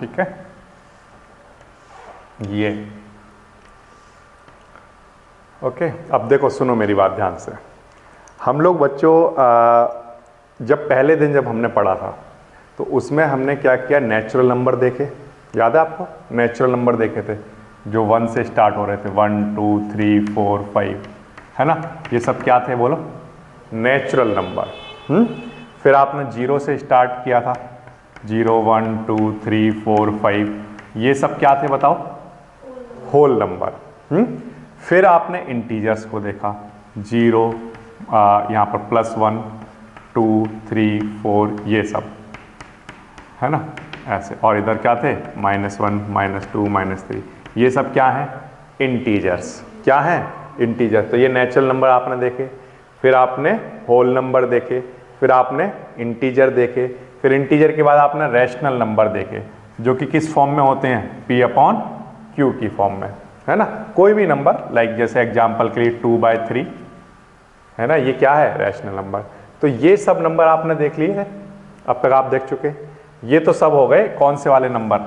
ठीक है, ये ओके। अब देखो सुनो मेरी बात ध्यान से। हम लोग बच्चों जब पहले दिन जब हमने पढ़ा था तो उसमें हमने क्या किया, नेचुरल नंबर देखे, याद है आपको? नेचुरल नंबर देखे थे जो 1 से स्टार्ट हो रहे थे, 1 2 3 4 5, है ना? ये सब क्या थे बोलो? Natural number. फिर आपने 0 से स्टार्ट किया था, 0 1 2 3 4 5, ये सब क्या थे बताओ? Whole number. फिर आपने इंटीजर्स को देखा, 0 यहाँ पर +1 2 3 4, ये सब, है ना? ऐसे। और इधर क्या थे? -1 -2 -3, ये सब क्या है? इंटीजर्स। क्या है? इंटीजर। तो ये नेचुरल नंबर आपने देखे, फिर आपने होल नंबर देखे, फिर आपने इंटीजर देखे, फिर इंटीजर के बाद आपने रैशनल नंबर देखे जो कि किस फॉर्म में होते हैं? P/Q की फॉर्म में, है ना? कोई भी नंबर, लाइक जैसे एग्जांपल के लिए 2/3, है ना? ये क्या है? Rational number. तो ये सब नंबर आपने देख लिए हैं, अब तक आप देख चुके। ये तो सब हो गए कौन से वाले नंबर?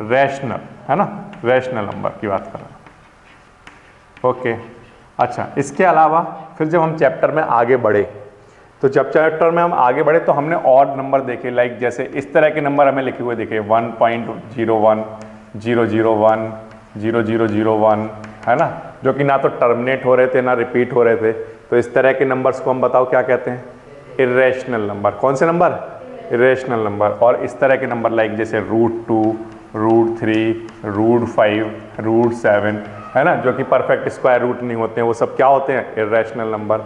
रैशनल, है ना? रैशनल नंबर की बात कर रहे हैं। ओके, अच्छा, इसके अलावा फिर जब हम चैप्टर में आगे बढ़े, तो जब चैप्टर में हम आगे बढ़े तो हमने और नंबर देखे, लाइक जैसे इस तरह के नंबर हमें लिखे हुए देखे, 1.01 001 0001, है ना? जो कि ना तो टर्मिनेट हो रहे थे ना रिपीट हो रहे थे। तो इस तरह के नंबर्स को हम बताओ क्या कहते हैं? Irrational number. कौन से नंबर? Irrational number. और इस तरह के नंबर लाइक जैसे √2 √3 √5 √7, है ना? जो कि परफेक्ट स्क्वायर रूट नहीं होते हैं, वो सब क्या होते हैं? Irrational number.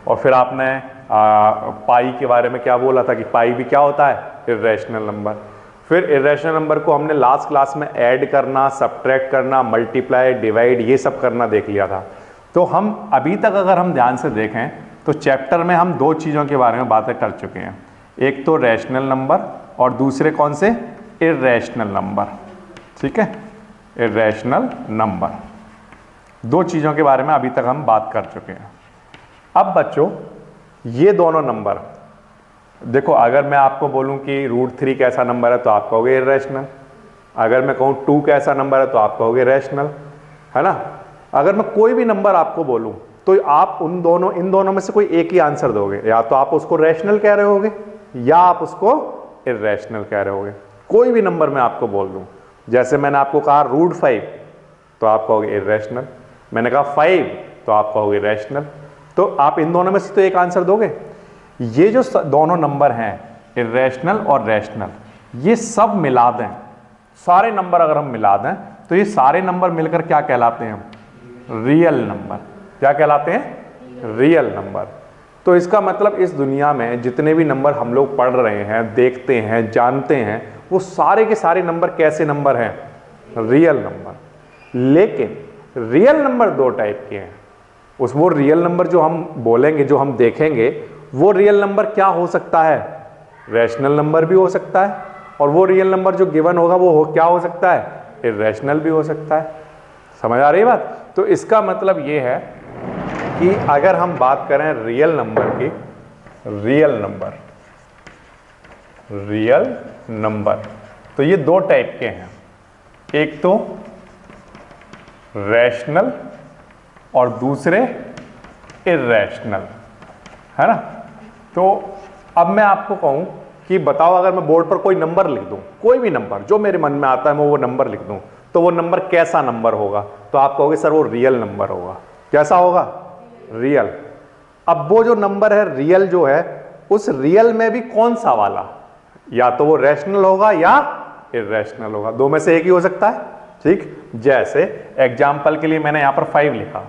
और फिर आपने पाई के बारे में क्या बोला था कि पाई भी क्या होता है? Irrational number. फिर इर्रेशनल नंबर को हमने लास्ट क्लास में ऐड करना, सब्ट्रैक्ट करना, मल्टीप्लाई, डिवाइड, ये सब करना देख लिया था। तो हम अभी तक अगर हम ध्यान से देखें तो चैप्टर में हम दो चीज़ों के बारे में बातें कर चुके हैं, एक तो रैशनल नंबर और दूसरे कौन से? Irrational number. ठीक है, इर्रेशनल नंबर, दो चीज़ों के बारे में अभी तक हम बात कर चुके हैं। अब बच्चों ये दोनों नंबर देखो, अगर मैं आपको बोलूं कि √3 कैसा नंबर है तो आप कहोगे इर्रेशनल, अगर मैं कहूं 2 कैसा नंबर है तो आप कहोगे रैशनल, है ना? अगर मैं कोई भी नंबर आपको बोलूं तो आप इन दोनों में से कोई एक ही आंसर दोगे, या तो आप उसको रैशनल कह रहे होगे या आप उसको इर्रेशनल कह रहे होगे। कोई भी नंबर मैं आपको बोल दूं, जैसे मैंने आपको कहा √5 तो आप कहोगे इर्रेशनल, मैंने कहा 5 तो आप कहोगे रैशनल। तो आप इन दोनों में से तो एक आंसर दोगे। ये जो दोनों नंबर हैं इर्रेशनल और रैशनल, ये सब मिला दें, सारे नंबर अगर हम मिला दें तो ये सारे नंबर मिलकर क्या कहलाते हैं? Real number. क्या कहलाते हैं? Real number. तो इसका मतलब इस दुनिया में जितने भी नंबर हम लोग पढ़ रहे हैं, देखते हैं, जानते हैं, वो सारे के सारे नंबर कैसे नंबर हैं? Real number. लेकिन रियल नंबर दो टाइप के हैं। वो रियल नंबर जो हम बोलेंगे, जो हम देखेंगे, वो रियल नंबर क्या हो सकता है? रैशनल नंबर भी हो सकता है, और वो रियल नंबर जो गिवन होगा वो क्या हो सकता है? इर्रेशनल भी हो सकता है। समझ आ रही है बात? तो इसका मतलब ये है कि अगर हम बात करें रियल नंबर की, रियल नंबर तो ये दो टाइप के हैं, एक तो रैशनल और दूसरे इर्रेशनल, है ना? तो अब मैं आपको कहूं कि बताओ, अगर मैं बोर्ड पर कोई नंबर लिख दूं, कोई भी नंबर जो मेरे मन में आता है मैं वो नंबर लिख दूं, तो वो नंबर कैसा नंबर होगा? तो आप कहोगे सर वो रियल नंबर होगा। कैसा होगा? रियल। अब वो जो नंबर है रियल जो है, उस रियल में भी कौन सा वाला? या तो वो रैशनल होगा या इर्रेशनल होगा, दो में से एक ही हो सकता है। ठीक, जैसे एग्जाम्पल के लिए मैंने यहां पर 5 लिखा,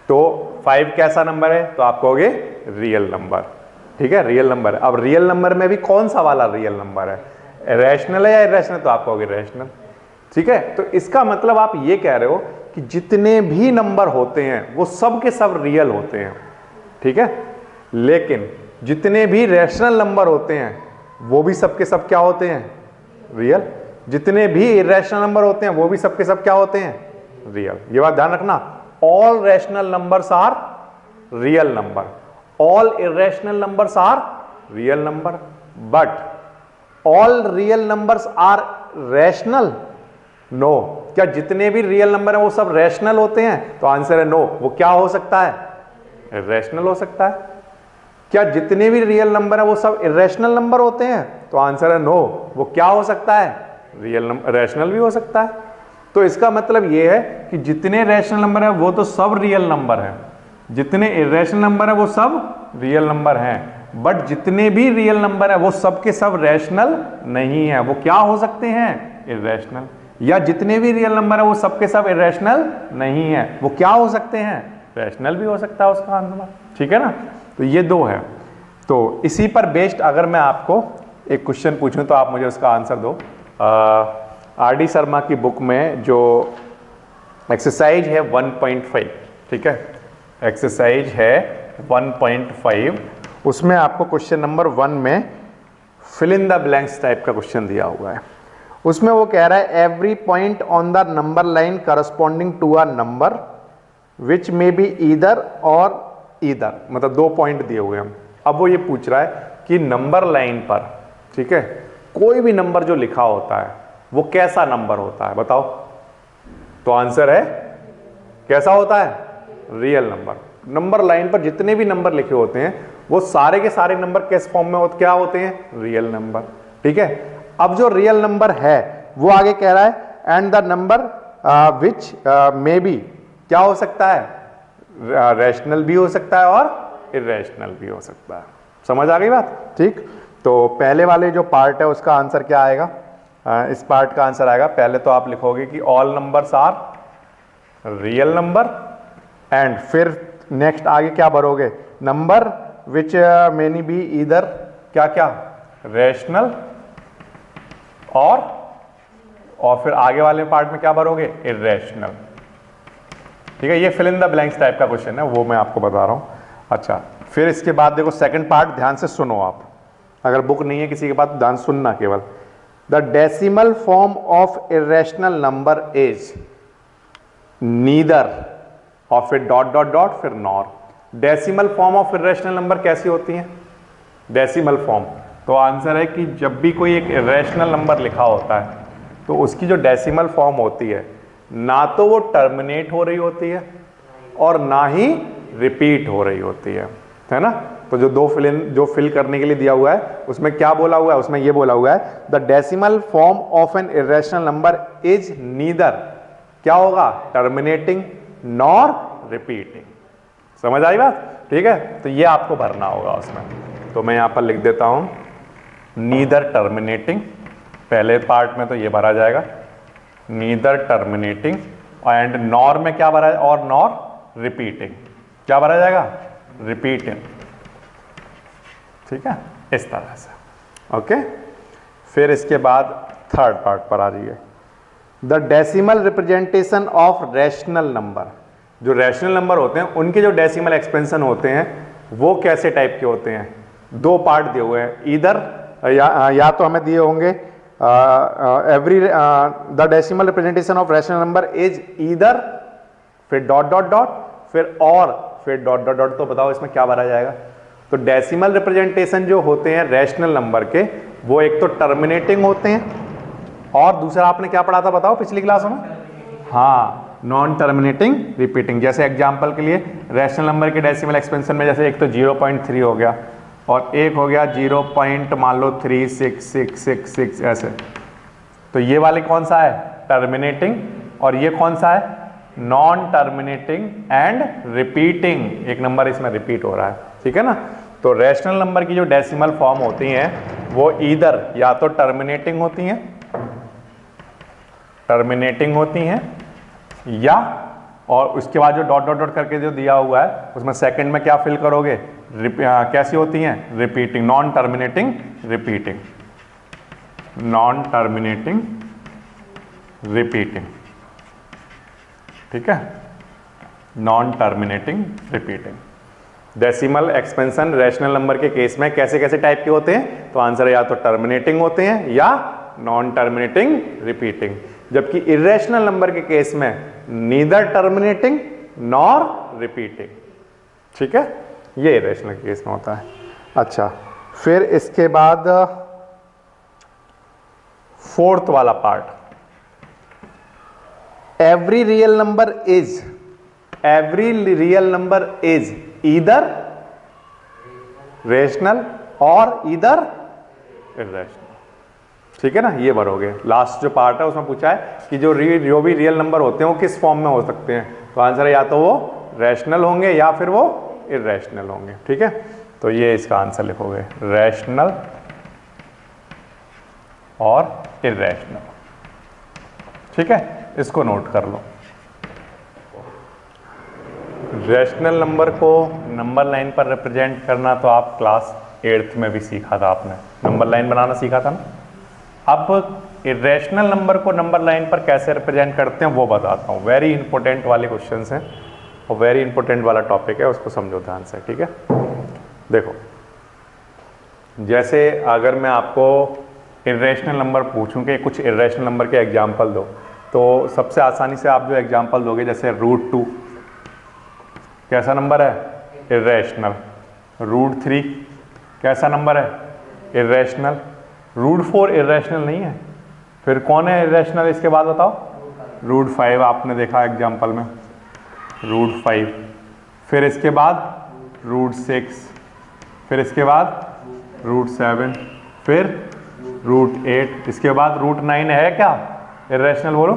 तो 5 कैसा नंबर है? तो आप कहोगे रियल नंबर। ठीक है, रियल नंबर। अब रियल नंबर में भी कौन सा वाला रियल नंबर है? रैशनल है या इर्रेशनल? तो आप कहोगे रैशनल। ठीक है, तो इसका मतलब आप ये कह रहे हो कि जितने भी नंबर होते हैं वो सब के सब रियल होते हैं। ठीक है, लेकिन जितने भी रैशनल नंबर होते हैं वो भी सब के सब क्या होते हैं? रियल। जितने भी इर्रेशनल नंबर होते हैं वो भी सब के सब क्या होते हैं? रियल। ये बात ध्यान रखना, all rational numbers are real number, all irrational numbers are real number, but all real numbers are rational? No. क्या जितने भी रियल नंबर हैं वो सब रैशनल होते हैं? तो आंसर है नो। वो क्या हो सकता है? रैशनल हो सकता है। क्या जितने भी रियल नंबर हैं वो सब इरेशनल नंबर होते हैं? तो आंसर है नो। वो क्या हो सकता है? रियल नंबर, रैशनल भी हो सकता है। तो इसका मतलब ये है कि जितने रैशनल नंबर है वो तो सब रियल नंबर हैं, जितने इरेशनल नंबर है वो सब रियल नंबर हैं, बट जितने भी रियल नंबर है वो सब के सब रैशनल नहीं है। वो क्या हो सकते हैं? इरेशनल। या जितने भी रियल नंबर है वो सब के सब इरेशनल नहीं है, वो क्या हो सकते हैं? रैशनल भी हो सकता है उसका आंसर। ठीक है ना? तो ये दो है। तो इसी पर बेस्ड अगर मैं आपको एक क्वेश्चन पूछूं तो आप मुझे उसका आंसर दो। आर.डी. शर्मा की बुक में जो एक्सरसाइज है 1.5, ठीक है, एक्सरसाइज है 1.5, उसमें आपको क्वेश्चन नंबर 1 में fill in the blanks type का क्वेश्चन दिया हुआ है। उसमें वो कह रहा है every point on the number line corresponding to a number which may be either और ईदर, मतलब 2 पॉइंट दिए हुए हैं। अब वो ये पूछ रहा है कि नंबर लाइन पर, ठीक है, कोई भी नंबर जो लिखा होता है वो कैसा नंबर होता है? बताओ। तो आंसर है कैसा होता है? Real number. नंबर लाइन पर जितने भी नंबर लिखे होते हैं वो सारे के सारे नंबर किस फॉर्म में क्या होते हैं? Real number. ठीक है। अब जो रियल नंबर है वो आगे कह रहा है and the number which may B क्या हो सकता है? रैशनल भी हो सकता है और इरेशनल भी हो सकता है। समझ आ गई बात? ठीक। तो पहले वाले जो पार्ट है उसका आंसर क्या आएगा? इस पार्ट का आंसर आएगा, पहले तो आप लिखोगे कि all numbers are real number, and फिर नेक्स्ट आगे क्या भरोगे? Number which many be either क्या क्या? रैशनल, और फिर आगे वाले पार्ट में क्या भरोगे? इरेशनल। ठीक है। ये fill in the blanks type का क्वेश्चन है, वो मैं आपको बता रहा हूं। अच्छा, फिर इसके बाद देखो सेकंड पार्ट, ध्यान से सुनो आप, अगर बुक नहीं है किसी के पास ध्यान सुनना केवल। The decimal form of irrational number is neither और फिर डॉट डॉट डॉट फिर nor. Decimal form of irrational number कैसी होती है? डेसिमल फॉर्म, तो आंसर है कि जब भी कोई एक इरेशनल नंबर लिखा होता है तो उसकी जो डेसिमल फॉर्म होती है ना तो वो टर्मिनेट हो रही होती है और ना ही रिपीट हो रही होती है ना? तो जो जो फिल करने के लिए दिया हुआ है उसमें क्या बोला हुआ है? उसमें ये बोला हुआ है the decimal form of an irrational number is neither क्या होगा? Terminating nor repeating. समझ आई बात? ठीक है। तो ये आपको भरना होगा उसमें, तो मैं यहां पर लिख देता हूं नीदर टर्मिनेटिंग, पहले पार्ट में तो ये भरा जाएगा नीदर टर्मिनेटिंग, एंड नॉर में क्या भरा? और नॉर रिपीटिंग, क्या भरा जाएगा? रिपीटिंग। ठीक है, इस तरह से। ओके। फिर इसके बाद थर्ड पार्ट पर आ जाइए। The decimal representation of rational number, जो रैशनल नंबर होते हैं उनके जो डेसिमल एक्सपेंशन होते हैं वो कैसे टाइप के होते हैं? 2 पार्ट दिए हुए हैं, इधर या तो हमें दिए होंगे every the decimal representation of rational number is either, फिर डॉट डॉट डॉट, फिर और फिर डॉट डॉट डॉट। तो बताओ इसमें क्या भरा जाएगा? तो डेसिमल रिप्रेजेंटेशन जो होते हैं रैशनल नंबर के वो एक तो टर्मिनेटिंग होते हैं और दूसरा आपने क्या पढ़ा था बताओ पिछली क्लासों में? हाँ, नॉन टर्मिनेटिंग रिपीटिंग। जैसे एग्जांपल के लिए रैशनल नंबर के डेसिमल एक्सपेंशन में जैसे एक तो 0.3 हो गया और एक हो गया 0. मान लो 3666 ऐसे। तो ये वाले कौन सा है? टर्मिनेटिंग, और ये कौन सा है? Non terminating and repeating. एक नंबर इसमें रिपीट हो रहा है। ठीक है ना? तो रैशनल नंबर की जो डेसिमल फॉर्म होती हैं वो ईदर या तो टर्मिनेटिंग होती हैं, या और उसके बाद जो डॉट डॉट डॉट करके जो दिया हुआ है उसमें सेकंड में क्या फिल करोगे? कैसी होती हैं? Repeating, non terminating repeating, non terminating repeating. ठीक है, non terminating repeating. Decimal expansion rational number के केस में कैसे कैसे टाइप के होते हैं? तो आंसर या तो टर्मिनेटिंग होते हैं या नॉन टर्मिनेटिंग रिपीटिंग। जबकि इरेशनल नंबर के केस में नीदर टर्मिनेटिंग नॉर रिपीटिंग। ठीक है, ये इरेशनल के केस में होता है। अच्छा, फिर इसके बाद फोर्थ वाला part, every real number is either rational और ईदर इर्रेशनल। ठीक है ना, ये भरोगे। लास्ट जो पार्ट है उसमें पूछा है कि जो भी रियल नंबर होते हैं वो किस फॉर्म में हो सकते हैं, तो आंसर है या तो वो रैशनल होंगे या फिर वो इर्रेशनल होंगे। ठीक है, तो ये इसका आंसर लिखोगे, रैशनल और इर्रेशनल। ठीक है, इसको नोट कर लो। रैशनल नंबर को नंबर लाइन पर रिप्रेजेंट करना तो आप क्लास 8th में भी सीखा था, आपने नंबर लाइन बनाना सीखा था ना। अब इर्रेशनल नंबर को नंबर लाइन पर कैसे रिप्रेजेंट करते हैं वो बताता हूँ। वेरी इंपॉर्टेंट वाले क्वेश्चंस हैं और वेरी इंपॉर्टेंट वाला टॉपिक है, उसको समझो ध्यान से। ठीक है, देखो, जैसे अगर मैं आपको इर्रेशनल नंबर पूछूं कि कुछ इर्रेशनल नंबर के एग्जाम्पल दो, तो सबसे आसानी से आप जो एग्जाम्पल दोगे, जैसे √2 कैसा नंबर है, इर्रेशनल। √3 कैसा नंबर है, इर्रेशनल। √4 इर्रेशनल नहीं है, फिर कौन है इर्रेशनल इसके बाद बताओ, √5 आपने देखा एग्जाम्पल में, √5, फिर इसके बाद √6, फिर इसके बाद √7, फिर √8, इसके बाद √9 है क्या इर्रेशनल, बोलो।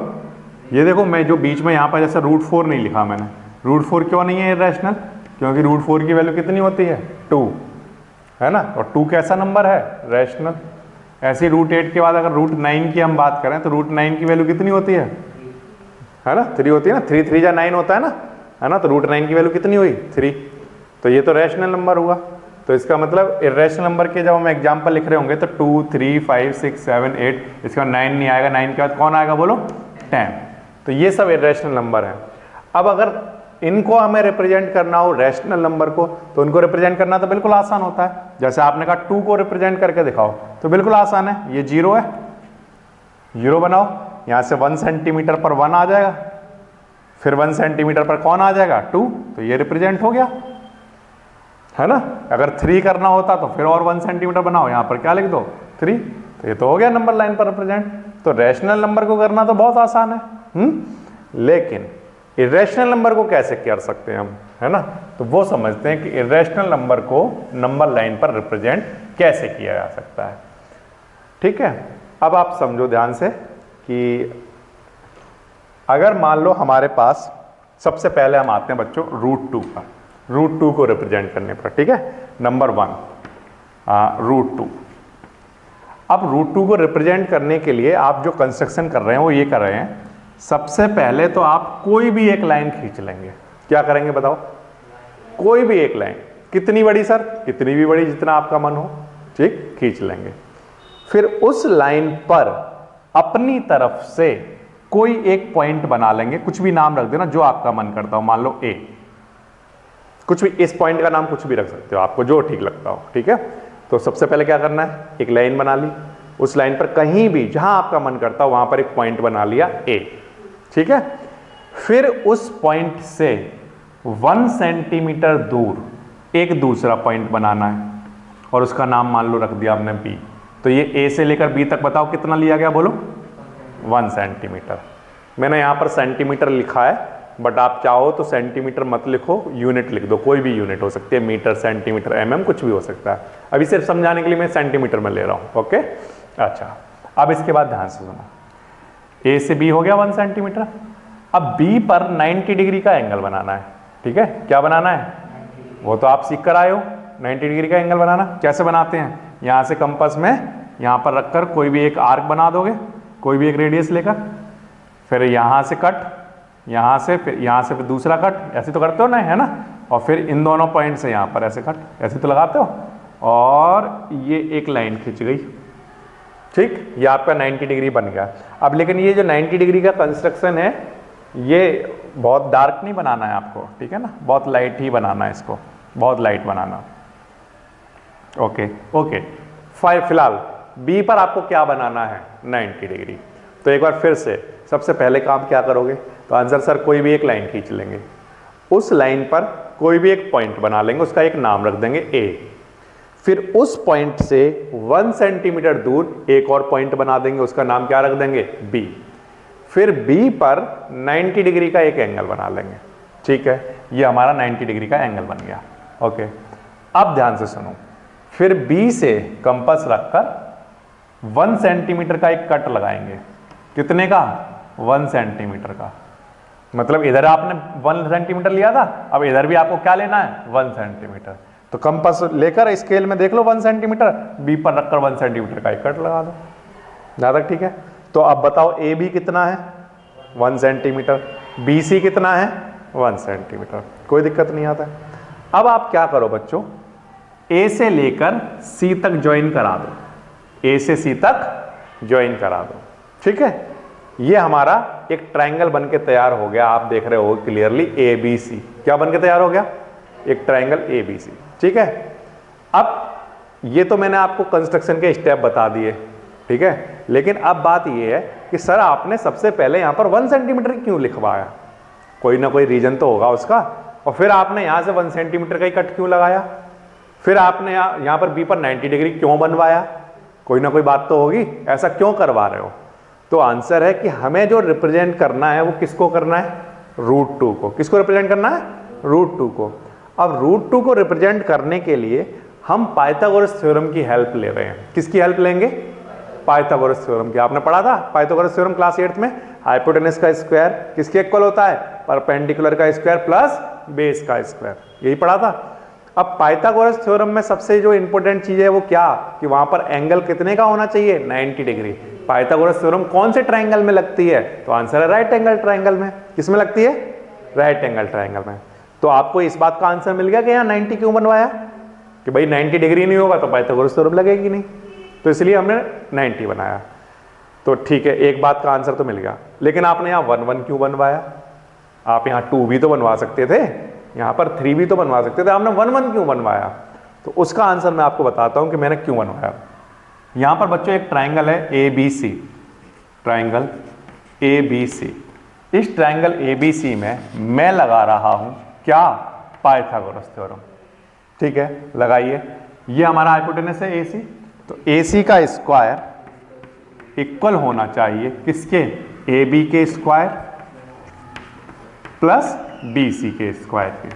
ये देखो, मैं जो बीच में यहाँ पर जैसे √4 नहीं लिखा मैंने, √4 क्यों नहीं है इर्रेशनल, क्योंकि √4 की वैल्यू कितनी होती है, 2 है ना, और 2 कैसा नंबर है, रैशनल। ऐसे ही √8 के बाद अगर √9 की हम बात करें तो √9 की वैल्यू कितनी होती है ना, 3 होती है ना, 3 3 9 होता है ना, तो √9 की वैल्यू कितनी हुई, 3। तो ये तो रैशनल नंबर हुआ। तो इसका मतलब इर्रेशनल नंबर के जब हम एग्जाम्पल लिख रहे होंगे तो 2 3 5 6 7 8, इसके बाद 9 नहीं आएगा, 9 के बाद कौन आएगा बोलो, 10। तो ये सब इर्रेशनल नंबर है। अब अगर इनको हमें रिप्रेजेंट करना हो रैशनल नंबर को, तो उनको रिप्रेजेंट करना तो बिल्कुल आसान होता है। जैसे आपने कहा 2 को रिप्रेजेंट करके दिखाओ, तो बिल्कुल आसान है। ये 0 है, 0 बनाओ, यहाँ से 1 सेंटीमीटर पर 1 आ जाएगा, फिर 1 सेंटीमीटर पर कौन आ जाएगा, 2, तो ये रिप्रेजेंट हो गया, है ना। अगर 3 करना होता तो फिर और 1 सेंटीमीटर बनाओ, यहाँ पर क्या लिख दो, 3, तो ये तो हो गया नंबर लाइन पर रिप्रेजेंट। तो रैशनल नंबर को करना तो बहुत आसान है। लेकिन इर्रेशनल नंबर को कैसे कर सकते हैं हम, है ना, तो वो समझते हैं कि इर्रेशनल नंबर को नंबर लाइन पर रिप्रेजेंट कैसे किया जा सकता है। ठीक है, अब आप समझो ध्यान से कि अगर मान लो हमारे पास, सबसे पहले हम आते हैं बच्चों √2 पर, √2 को रिप्रेजेंट करने पर। ठीक है, नंबर 1 √2। अब √2 को रिप्रेजेंट करने के लिए आप जो कंस्ट्रक्शन कर रहे हैं वो ये कर रहे हैं, सबसे पहले तो आप कोई भी एक लाइन खींच लेंगे। क्या करेंगे बताओ, कोई भी एक लाइन, कितनी बड़ी सर, कितनी भी बड़ी, जितना आपका मन हो, ठीक, खींच लेंगे। फिर उस लाइन पर अपनी तरफ से कोई एक पॉइंट बना लेंगे, कुछ भी नाम रख देना जो आपका मन करता हो, मान लो A, कुछ भी, इस पॉइंट का नाम कुछ भी रख सकते हो, आपको जो ठीक लगता हो। ठीक है, तो सबसे पहले क्या करना है, एक लाइन बना ली, उस लाइन पर कहीं भी जहां आपका मन करता हो वहां पर एक पॉइंट बना लिया A। ठीक है, फिर उस पॉइंट से 1 सेंटीमीटर दूर एक दूसरा पॉइंट बनाना है और उसका नाम मान लो रख दिया आपने B। तो ये A से लेकर B तक बताओ कितना लिया गया, बोलो 1 सेंटीमीटर। मैंने यहाँ पर सेंटीमीटर लिखा है, बट आप चाहो तो सेंटीमीटर मत लिखो, यूनिट लिख दो, कोई भी यूनिट हो सकती है, मीटर, सेंटीमीटर, mm, कुछ भी हो सकता है। अभी सिर्फ समझाने के लिए मैं सेंटीमीटर में ले रहा हूँ। ओके, अच्छा, अब इसके बाद ध्यान से सुनो, A से B हो गया 1 सेंटीमीटर। अब B पर 90 डिग्री का एंगल बनाना है। ठीक है, क्या बनाना है, वो तो आप सीख कर आए हो, 90 डिग्री का एंगल बनाना। कैसे बनाते हैं, यहाँ से कंपास में यहाँ पर रखकर कोई भी एक आर्क बना दोगे, कोई भी एक रेडियस लेकर, फिर यहाँ से कट, यहाँ से फिर दूसरा कट, ऐसे तो करते हो ना, है ना, और फिर इन दोनों पॉइंट से यहाँ पर ऐसे कट, ऐसे तो लगाते हो, और ये एक लाइन खींच गई। ठीक, ये आपका 90 डिग्री बन गया। अब लेकिन ये जो 90 डिग्री का कंस्ट्रक्शन है, ये बहुत डार्क नहीं बनाना है आपको, ठीक है ना, बहुत लाइट ही बनाना है इसको, बहुत लाइट बनाना। ओके ओके, फिलहाल बी पर आपको क्या बनाना है, 90 डिग्री। तो एक बार फिर से सबसे पहले काम क्या करोगे, तो आंसर सर कोई भी एक लाइन खींच लेंगे, उस लाइन पर कोई भी एक पॉइंट बना लेंगे, उसका एक नाम रख देंगे ए। फिर उस पॉइंट से 1 सेंटीमीटर दूर एक और पॉइंट बना देंगे, उसका नाम क्या रख देंगे, बी। फिर बी पर 90 डिग्री का एक एंगल बना लेंगे। ठीक है, ये हमारा 90 डिग्री का एंगल बन गया। ओके, अब ध्यान से सुनो, फिर बी से कंपास रखकर 1 सेंटीमीटर का एक कट लगाएंगे। कितने का, 1 सेंटीमीटर का। मतलब इधर आपने 1 सेंटीमीटर लिया था, अब इधर भी आपको क्या लेना है, 1 सेंटीमीटर। तो कंपास लेकर स्केल में देख लो 1 सेंटीमीटर, बी पर रखकर 1 सेंटीमीटर का एक कट लगा दो। जहां तक ठीक है। तो अब बताओ ए बी कितना है, 1 सेंटीमीटर, बी सी कितना है, 1 सेंटीमीटर। कोई दिक्कत नहीं आता। अब आप क्या करो बच्चों, ए से लेकर सी तक ज्वाइन करा दो, ए से सी तक ज्वाइन करा दो। ठीक है, ये हमारा एक ट्रायंगल बनके तैयार हो गया। आप देख रहे हो क्लियरली, ए बी सी क्या बनके तैयार हो गया, एक ट्रायंगल ए बी सी। ठीक है, अब ये तो मैंने आपको कंस्ट्रक्शन के स्टेप बता दिए। ठीक है, लेकिन अब बात ये है कि सर आपने सबसे पहले यहां पर 1 सेंटीमीटर क्यों लिखवाया, कोई ना कोई रीजन तो होगा उसका। और फिर आपने यहां से 1 सेंटीमीटर का ही कट क्यों लगाया, फिर आपने यहां पर बी पर 90 डिग्री क्यों बनवाया, कोई ना कोई बात तो होगी, ऐसा क्यों करवा रहे हो। तो आंसर है कि हमें जो रिप्रेजेंट करना है वो किसको करना है, √2 को। किसको रिप्रेजेंट करना है, √2 को। अब √2 को रिप्रेजेंट करने के लिए हम पाइथागोरस थ्योरम की हेल्प ले रहे हैं। किसकी हेल्प लेंगे, पाइथागोरस थ्योरम की। आपने पढ़ा था पाइथागोरस थ्योरम क्लास 8 में, हाइपोटेनस का स्क्वायर किसके इक्वल होता है, परपेंडिकुलर का स्क्वायर प्लस बेस का स्क्वायर, यही पढ़ा था। अब पाइथागोरस थ्योरम में सबसे जो इंपॉर्टेंट चीज है वो क्या, कि वहां पर एंगल कितने का होना चाहिए, 90 डिग्री। पाइथागोरस थ्योरम कौन से ट्रायंगल में लगती है, तो आंसर है राइट एंगल ट्रायंगल में। किसमें लगती है, राइट एंगल ट्रायंगल में। तो आपको इस बात का आंसर मिल गया कि यहाँ 90 क्यों बनवाया, कि भाई 90 डिग्री नहीं होगा तो पाइथागोरस थ्योरम लगेगी नहीं, तो इसलिए हमने 90 बनाया। तो ठीक है, एक बात का आंसर तो मिल गया। लेकिन आपने यहाँ 1 1 क्यों बनवाया, आप यहाँ 2 भी तो बनवा सकते थे, यहाँ पर 3 भी तो बनवा सकते थे, आपने 1 1 क्यों बनवाया। तो उसका आंसर मैं आपको बताता हूं कि मैंने क्यों बनवाया। यहां पर बच्चों एक ट्रायंगल है A B C, triangle A B C. इस ट्रायंगल ए बी सी में मैं लगा रहा हूं क्या, पाइथागोरस थ्योरम। ठीक है, लगाइए। ये हमारा हाइपोटेनस है ए सी, तो ए सी का स्क्वायर इक्वल होना चाहिए किसके, ए बी के स्क्वायर प्लस बी सी के स्क्वायर के।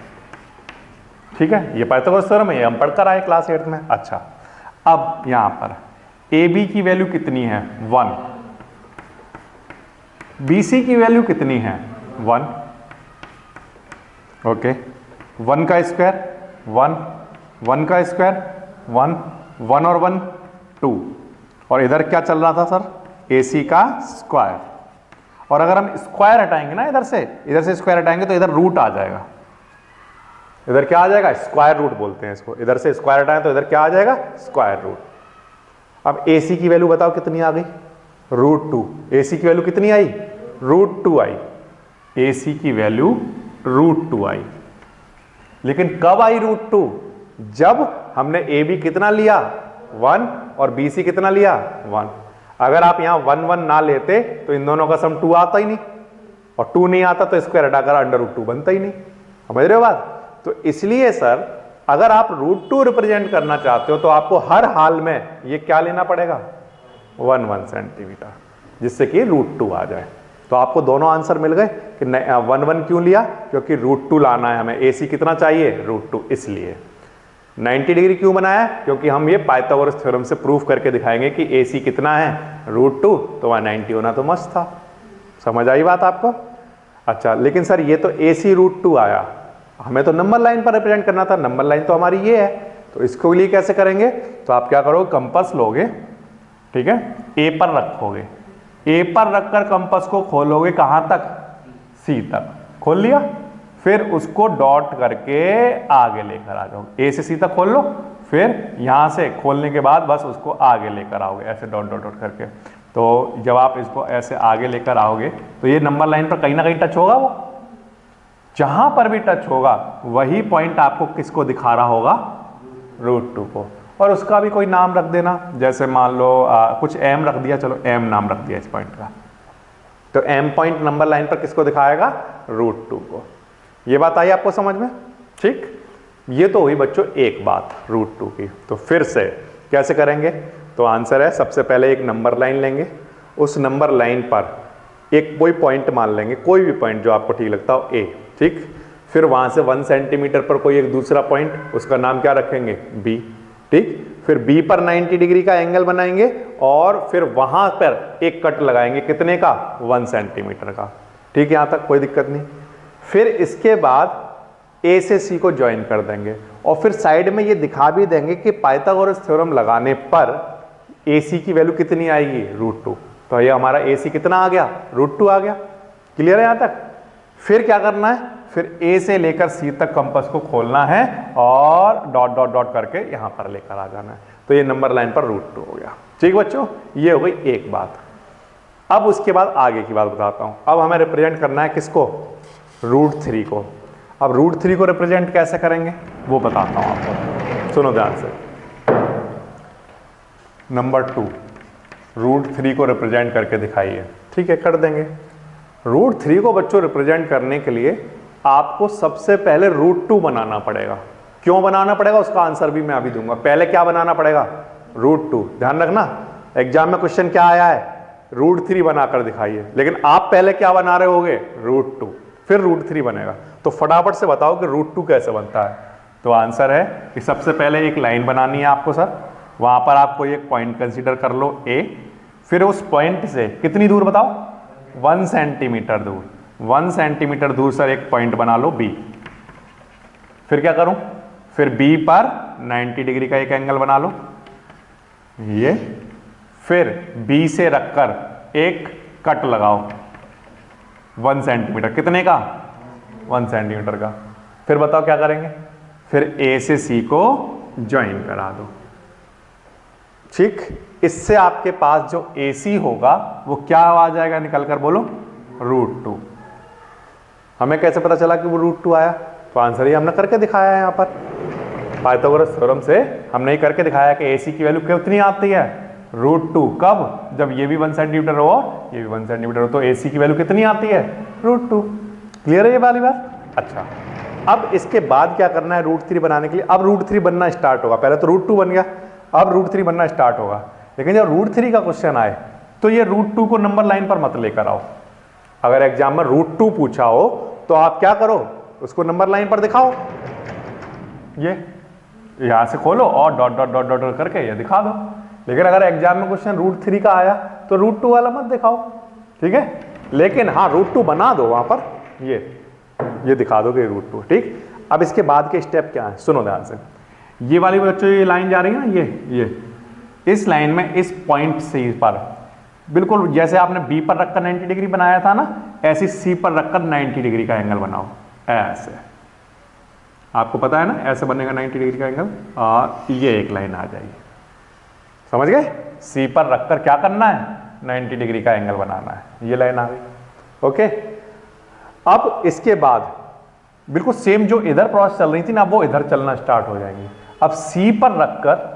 ठीक है, ये पाइथागोरस थ्योरम है, ये हम पढ़कर आए क्लास 8 में। अच्छा, अब यहां पर ए बी की वैल्यू कितनी है, 1, बी सी की वैल्यू कितनी है, 1। ओके, 1 का स्क्वायर 1, 1 का स्क्वायर 1, 1 और 1 2, और इधर क्या चल रहा था सर, ए सी का स्क्वायर। और अगर हम स्क्वायर हटाएंगे ना, इधर से स्क्वायर हटाएंगे तो इधर रूट आ जाएगा। इधर क्या आ जाएगा, स्क्वायर रूट बोलते हैं इसको। इधर से स्क्वायर हटाएं तो इधर क्या आ जाएगा, स्क्वायर रूट। अब AC की वैल्यू बताओ कितनी आ गई, √2। AC की वैल्यू कितनी आई, √2 आई। AC की वैल्यू √2 आई। लेकिन कब आई √2, जब हमने AB कितना लिया, 1, और BC कितना लिया, 1। अगर आप यहां 1 1 ना लेते तो इन दोनों का सम 2 आता ही नहीं, और 2 नहीं आता तो स्क्वायर हटाकर √2 बनता ही नहीं। समझ रहे हो बात। तो इसलिए सर अगर आप √2 रिप्रेजेंट करना चाहते हो तो आपको हर हाल में ये क्या लेना पड़ेगा, 1 1 सेंटीमीटर, जिससे कि √2 आ जाए। तो आपको दोनों आंसर मिल गए कि 1 1 क्यों लिया, क्योंकि √2 लाना है हमें। AC कितना चाहिए, √2, इसलिए 90 डिग्री क्यों बनाया, क्योंकि हम ये पाइथागोरस थ्योरम से प्रूफ करके दिखाएंगे कि AC कितना है, √2, तो वहां 90 होना तो मस्त था। समझ आई बात आपको। अच्छा, लेकिन सर ये तो AC √2 आया, हमें तो नंबर लाइन पर रिप्रेजेंट करना था, नंबर लाइन तो हमारी ये है, तो इसको लिए कैसे करेंगे। तो आप क्या करोगे, कंपास लोगे, ठीक है, ए पर रखोगे, ए पर रखकर कंपास को खोलोगे कहां तक, सी तक। खोल लिया, फिर उसको डॉट करके आगे लेकर आ जाओ। ए से सी तक खोल लो, फिर यहां से खोलने के बाद बस उसको आगे लेकर आओगे, ऐसे डॉट डॉट डॉट करके। तो जब आप इसको ऐसे आगे लेकर आओगे तो ये नंबर लाइन पर कहीं ना कहीं टच होगा, वो जहां पर भी टच होगा वही पॉइंट आपको किसको दिखा रहा होगा, √2 को। और उसका भी कोई नाम रख देना, जैसे मान लो कुछ m रख दिया, चलो m नाम रख दिया इस पॉइंट का। तो m पॉइंट नंबर लाइन पर किसको दिखाएगा, √2 को। ये बात आई आपको समझ में, ठीक। ये तो हुई बच्चों एक बात √2 की। तो फिर से कैसे करेंगे? तो आंसर है सबसे पहले एक नंबर लाइन लेंगे, उस नंबर लाइन पर एक कोई पॉइंट मान लेंगे, कोई भी पॉइंट जो आपको ठीक लगता हो, ए, ठीक। फिर वहां से 1 सेंटीमीटर पर कोई एक दूसरा पॉइंट, उसका नाम क्या रखेंगे? बी, ठीक। फिर बी पर 90 डिग्री का एंगल बनाएंगे और फिर वहां पर एक कट लगाएंगे, कितने का? 1 सेंटीमीटर का, ठीक। यहां तक कोई दिक्कत नहीं। फिर इसके बाद ए से सी को ज्वाइन कर देंगे और फिर साइड में ये दिखा भी देंगे कि पाइथागोरस थ्योरम लगाने पर ए सी की वैल्यू कितनी आएगी? √2। तो ये हमारा ए सी कितना आ गया? √2 आ गया। क्लियर है यहां तक? फिर क्या करना है? फिर ए से लेकर सी तक कंपास को खोलना है और डॉट डॉट डॉट करके यहां पर लेकर आ जाना है। तो ये नंबर लाइन पर √2 हो गया, ठीक बच्चों। ये हो गई एक बात। अब उसके बाद आगे की बात बताता हूं। अब हमें रिप्रेजेंट करना है किसको? √3 को। अब √3 को रिप्रेजेंट कैसे करेंगे वो बताता हूं आपको, सुनो ध्यान से। नंबर 2, √3 को रिप्रेजेंट करके दिखाइए, ठीक है, कर देंगे। √3 को बच्चों रिप्रेजेंट करने के लिए आपको सबसे पहले √2 बनाना पड़ेगा। क्यों बनाना पड़ेगा उसका आंसर भी मैं अभी दूंगा। पहले क्या बनाना पड़ेगा? √2। ध्यान रखना एग्जाम में क्वेश्चन क्या आया है? √3 बनाकर दिखाइए, लेकिन आप पहले क्या बना रहे होगे? √2, फिर √3 बनेगा। तो फटाफट से बताओ कि √2 कैसे बनता है। तो आंसर है कि सबसे पहले एक लाइन बनानी है आपको सर, वहां पर आपको एक पॉइंट कंसीडर कर लो ए, फिर उस पॉइंट से कितनी दूर बताओ? 1 सेंटीमीटर दूर। 1 सेंटीमीटर दूर सर एक पॉइंट बना लो बी। फिर क्या करूं? फिर बी पर 90 डिग्री का एक एंगल बना लो, ये। फिर बी से रखकर एक कट लगाओ 1 सेंटीमीटर, कितने का? 1 सेंटीमीटर का। फिर बताओ क्या करेंगे? फिर ए से सी को ज्वाइन करा दो, ठीक। इससे आपके पास जो AC होगा वो क्या आ जाएगा निकल कर? बोलो, √2। हमें कैसे पता चला कि वो √2 आया? तो आंसर ही हमने करके दिखाया है। यहां पर पाइथागोरस थ्योरम से हमने ही करके दिखाया कि AC की वैल्यू कितनी आती है? √2। कब? जब ये भी 1 सेंटीमीटर हो ये भी 1 सेंटीमीटर हो, तो AC की वैल्यू कितनी आती है? √2। क्लियर है ये वाली बात? अच्छा, अब इसके बाद क्या करना है √3 बनाने के लिए? अब √3 बनना स्टार्ट होगा। पहले तो √2 बन गया, अब √3 बनना स्टार्ट होगा। लेकिन जब √3 का क्वेश्चन आए तो ये √2 को नंबर लाइन पर मत लेकर आओ। अगर एग्जाम में √2 पूछा हो तो आप क्या करो? उसको नंबर लाइन पर दिखाओ, ये यहां से खोलो और डॉट डॉट डॉट डॉट करके ये दिखा दो। लेकिन अगर एग्जाम में क्वेश्चन √3 का आया तो √2 वाला मत दिखाओ, ठीक है। लेकिन हाँ √2 बना दो वहां पर, ये दिखा दोगे √2, ठीक। अब इसके बाद के स्टेप क्या है सुनो ध्यान से। ये वाली बच्चों ये लाइन जा रही है ना, ये इस लाइन में इस पॉइंट सी पर बिल्कुल जैसे आपने बी पर रखकर 90 डिग्री बनाया था ना, ऐसे सी पर रखकर 90 डिग्री का एंगल बनाओ। ऐसे आपको पता है ना, ऐसे बनेगा 90 डिग्री का एंगल और ये एक लाइन आ जाएगी। समझ गए? सी पर रखकर क्या करना है? 90 डिग्री का एंगल बनाना है। ये लाइन आ गई, ओके। अब इसके बाद बिल्कुल सेम जो इधर प्रोसेस चल रही थी ना, वो इधर चलना स्टार्ट हो जाएंगी। अब सी पर रखकर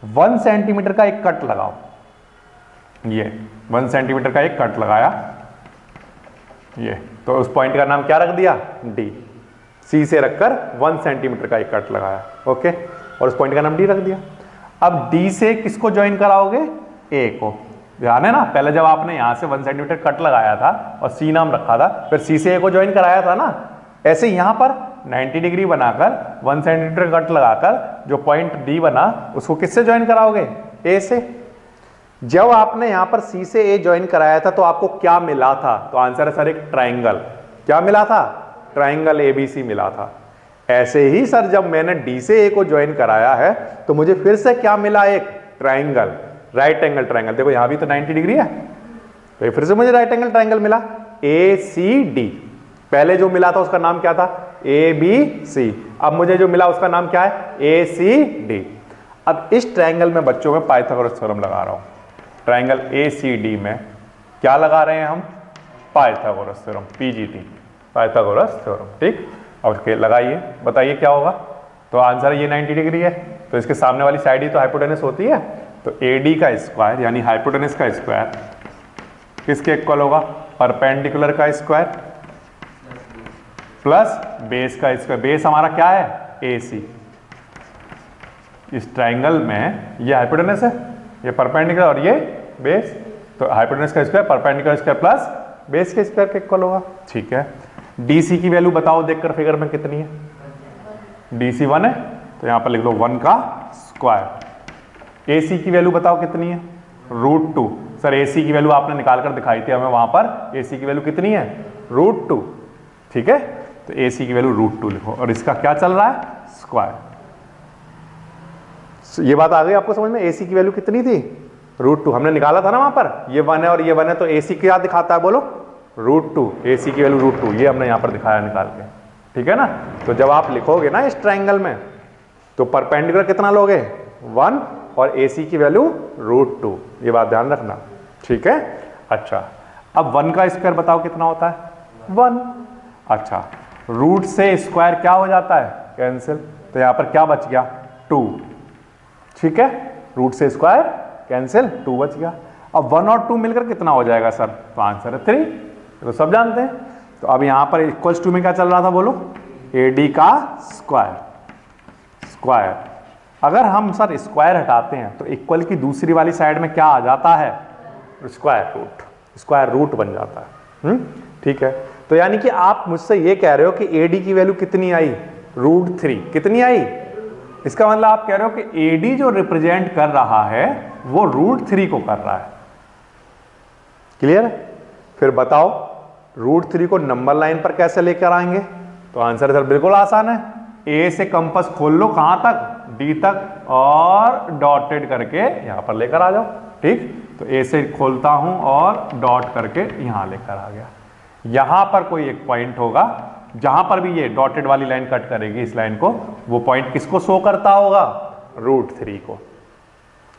1 सेंटीमीटर का एक कट लगाओ, ये 1 सेंटीमीटर का एक कट लगाया, ये तो उस पॉइंट का नाम क्या रख दिया? डी। सी से रखकर 1 सेंटीमीटर का एक कट लगाया, ओके, और उस पॉइंट का नाम डी रख दिया। अब डी से किसको ज्वाइन कराओगे? ए को। ध्यान है ना, पहले जब आपने यहां से 1 सेंटीमीटर कट लगाया था और सी नाम रखा था, फिर सी से ए को ज्वाइन कराया था ना, ऐसे यहां पर 90 डिग्री बनाकर 1 सेंटीमीटर कट लगाकर जो पॉइंट डी बना उसको किससे ज्वाइन कराओगे? ए से। जब आपने यहां पर सी से ए ज्वाइन कराया था तो आपको क्या मिला था? तो आंसर है सर एक ट्राइंगल। क्या मिला था? ट्राइंगल ABC मिला था। ऐसे ही सर जब मैंने डी से ए को ज्वाइन कराया है तो मुझे फिर से क्या मिला? एक ट्राइंगल, राइट एंगल ट्राइंगल। देखो यहां भी तो 90 डिग्री है, तो फिर से मुझे राइट एंगल ट्राइंगल मिला ACD। पहले जो मिला था उसका नाम क्या था? ABC। अब मुझे जो मिला उसका नाम क्या है? ACD। अब इस ट्रायंगल में बच्चों में पाइथागोरस थ्योरम लगा रहा हूं। ट्रायंगल ACD में क्या लगा रहे हैं हम? Pythagoras theorem, PGT, Pythagoras theorem, ठीक। और उसके लगाइए, बताइए क्या होगा? तो आंसर ये 90 डिग्री है, तो इसके सामने वाली साइड ही तो हाइपोटेनस होती है, तो AD का स्क्वायर यानी हाइपोटेनस का स्क्वायर किसके इक्वल होगा? परपेंडिकुलर का स्क्वायर प्लस बेस का स्क्वायर। बेस हमारा क्या है? AC। इस ट्राइंगल में ये हाइपोटेनस है, ये परपेंडिकुलर और ये बेस, तो हाइपोटेनस का square perpendicular square plus base के स्क्वायर के इक्वल होगा। ठीक है, DC की वैल्यू बताओ देखकर फिगर में कितनी है। DC 1 है तो यहां पर लिख लो 1 का स्क्वायर। AC की वैल्यू बताओ कितनी है, √2। सर AC की वैल्यू आपने निकाल कर दिखाई थी हमें वहां पर, AC की वैल्यू कितनी है, √2। ठीक है, तो AC की वैल्यू √2 लिखो और इसका क्या चल रहा है, स्क्वायर। ये बात आ गई आपको समझ में, AC की वैल्यू कितनी थी, √2 हमने निकाला था ना वहां पर, ये 1 है और ये 1 है, तो AC क्या दिखाता है बोलो, √2। AC की वैल्यू √2 ये हमने यहां पर दिखाया निकाल के। ठीक है ना, तो जब आप लिखोगे ना इस ट्राइंगल में तो परपेंडिकुलर कितना लोगे, 1 और AC की वैल्यू √2, ये बात ध्यान रखना। ठीक है, अच्छा अब 1 का स्क्वायर बताओ कितना होता है, 1। अच्छा, रूट से स्क्वायर क्या हो जाता है, कैंसिल, तो यहां पर क्या बच गया, 2। ठीक है, रूट से स्क्वायर कैंसिल, 2 बच गया। अब 1 और 2 मिलकर कितना हो जाएगा सर, तो आंसर है 3, तो सब जानते हैं। तो अब यहां पर इक्वल्स टू में क्या चल रहा था बोलो, AD का स्क्वायर। अगर हम सर स्क्वायर हटाते हैं तो इक्वल की दूसरी वाली साइड में क्या आ जाता है, स्क्वायर रूट बन जाता है। ठीक है, तो यानी कि आप मुझसे ये कह रहे हो कि AD की वैल्यू कितनी आई, √3 कितनी आई, इसका मतलब आप कह रहे हो कि AD जो रिप्रेजेंट कर रहा है वो √3 को कर रहा है। क्लियर है, फिर बताओ √3 को नंबर लाइन पर कैसे लेकर आएंगे, तो आंसर सर बिल्कुल आसान है, A से कंपास खोल लो कहां तक, D तक, और डॉटेड करके यहां पर लेकर आ जाओ। ठीक, तो A से खोलता हूं और डॉट करके यहां लेकर आ गया। यहां पर कोई एक पॉइंट होगा जहां पर भी ये डॉटेड वाली लाइन कट करेगी इस लाइन को, वो पॉइंट किसको शो करता होगा, √3 को।